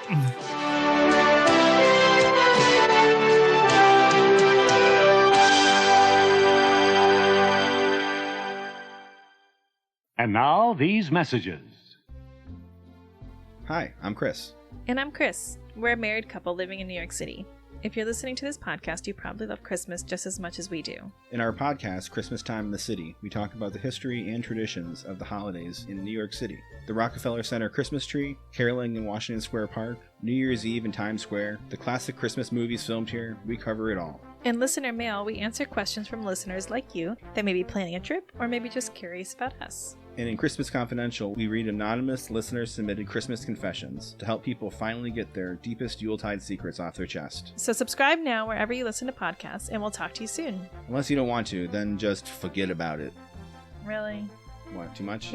And now, these messages. Hi, I'm Chris. And I'm Chris. We're a married couple living in New York City. If you're listening to this podcast, you probably love Christmas just as much as we do. In our podcast, Christmas Time in the City, we talk about the history and traditions of the holidays in New York City. The Rockefeller Center Christmas tree, caroling in Washington Square Park, New Year's Eve in Times Square, the classic Christmas movies filmed here, we cover it all. In Listener Mail, we answer questions from listeners like you that may be planning a trip or maybe just curious about us. And in Christmas Confidential, we read anonymous listener-submitted Christmas confessions to help people finally get their deepest Yuletide secrets off their chest. So subscribe now wherever you listen to podcasts, and we'll talk to you soon. Unless you don't want to, then just forget about it. Really? What, too much?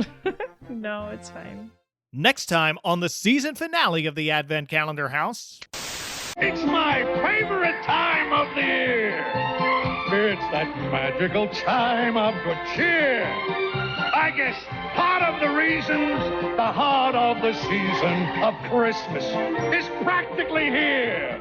No, it's fine. Next time on the season finale of the Advent Calendar House. It's my favorite time of the year. It's that magical time of good cheer. I guess part of the reasons the heart of the season of Christmas is practically here.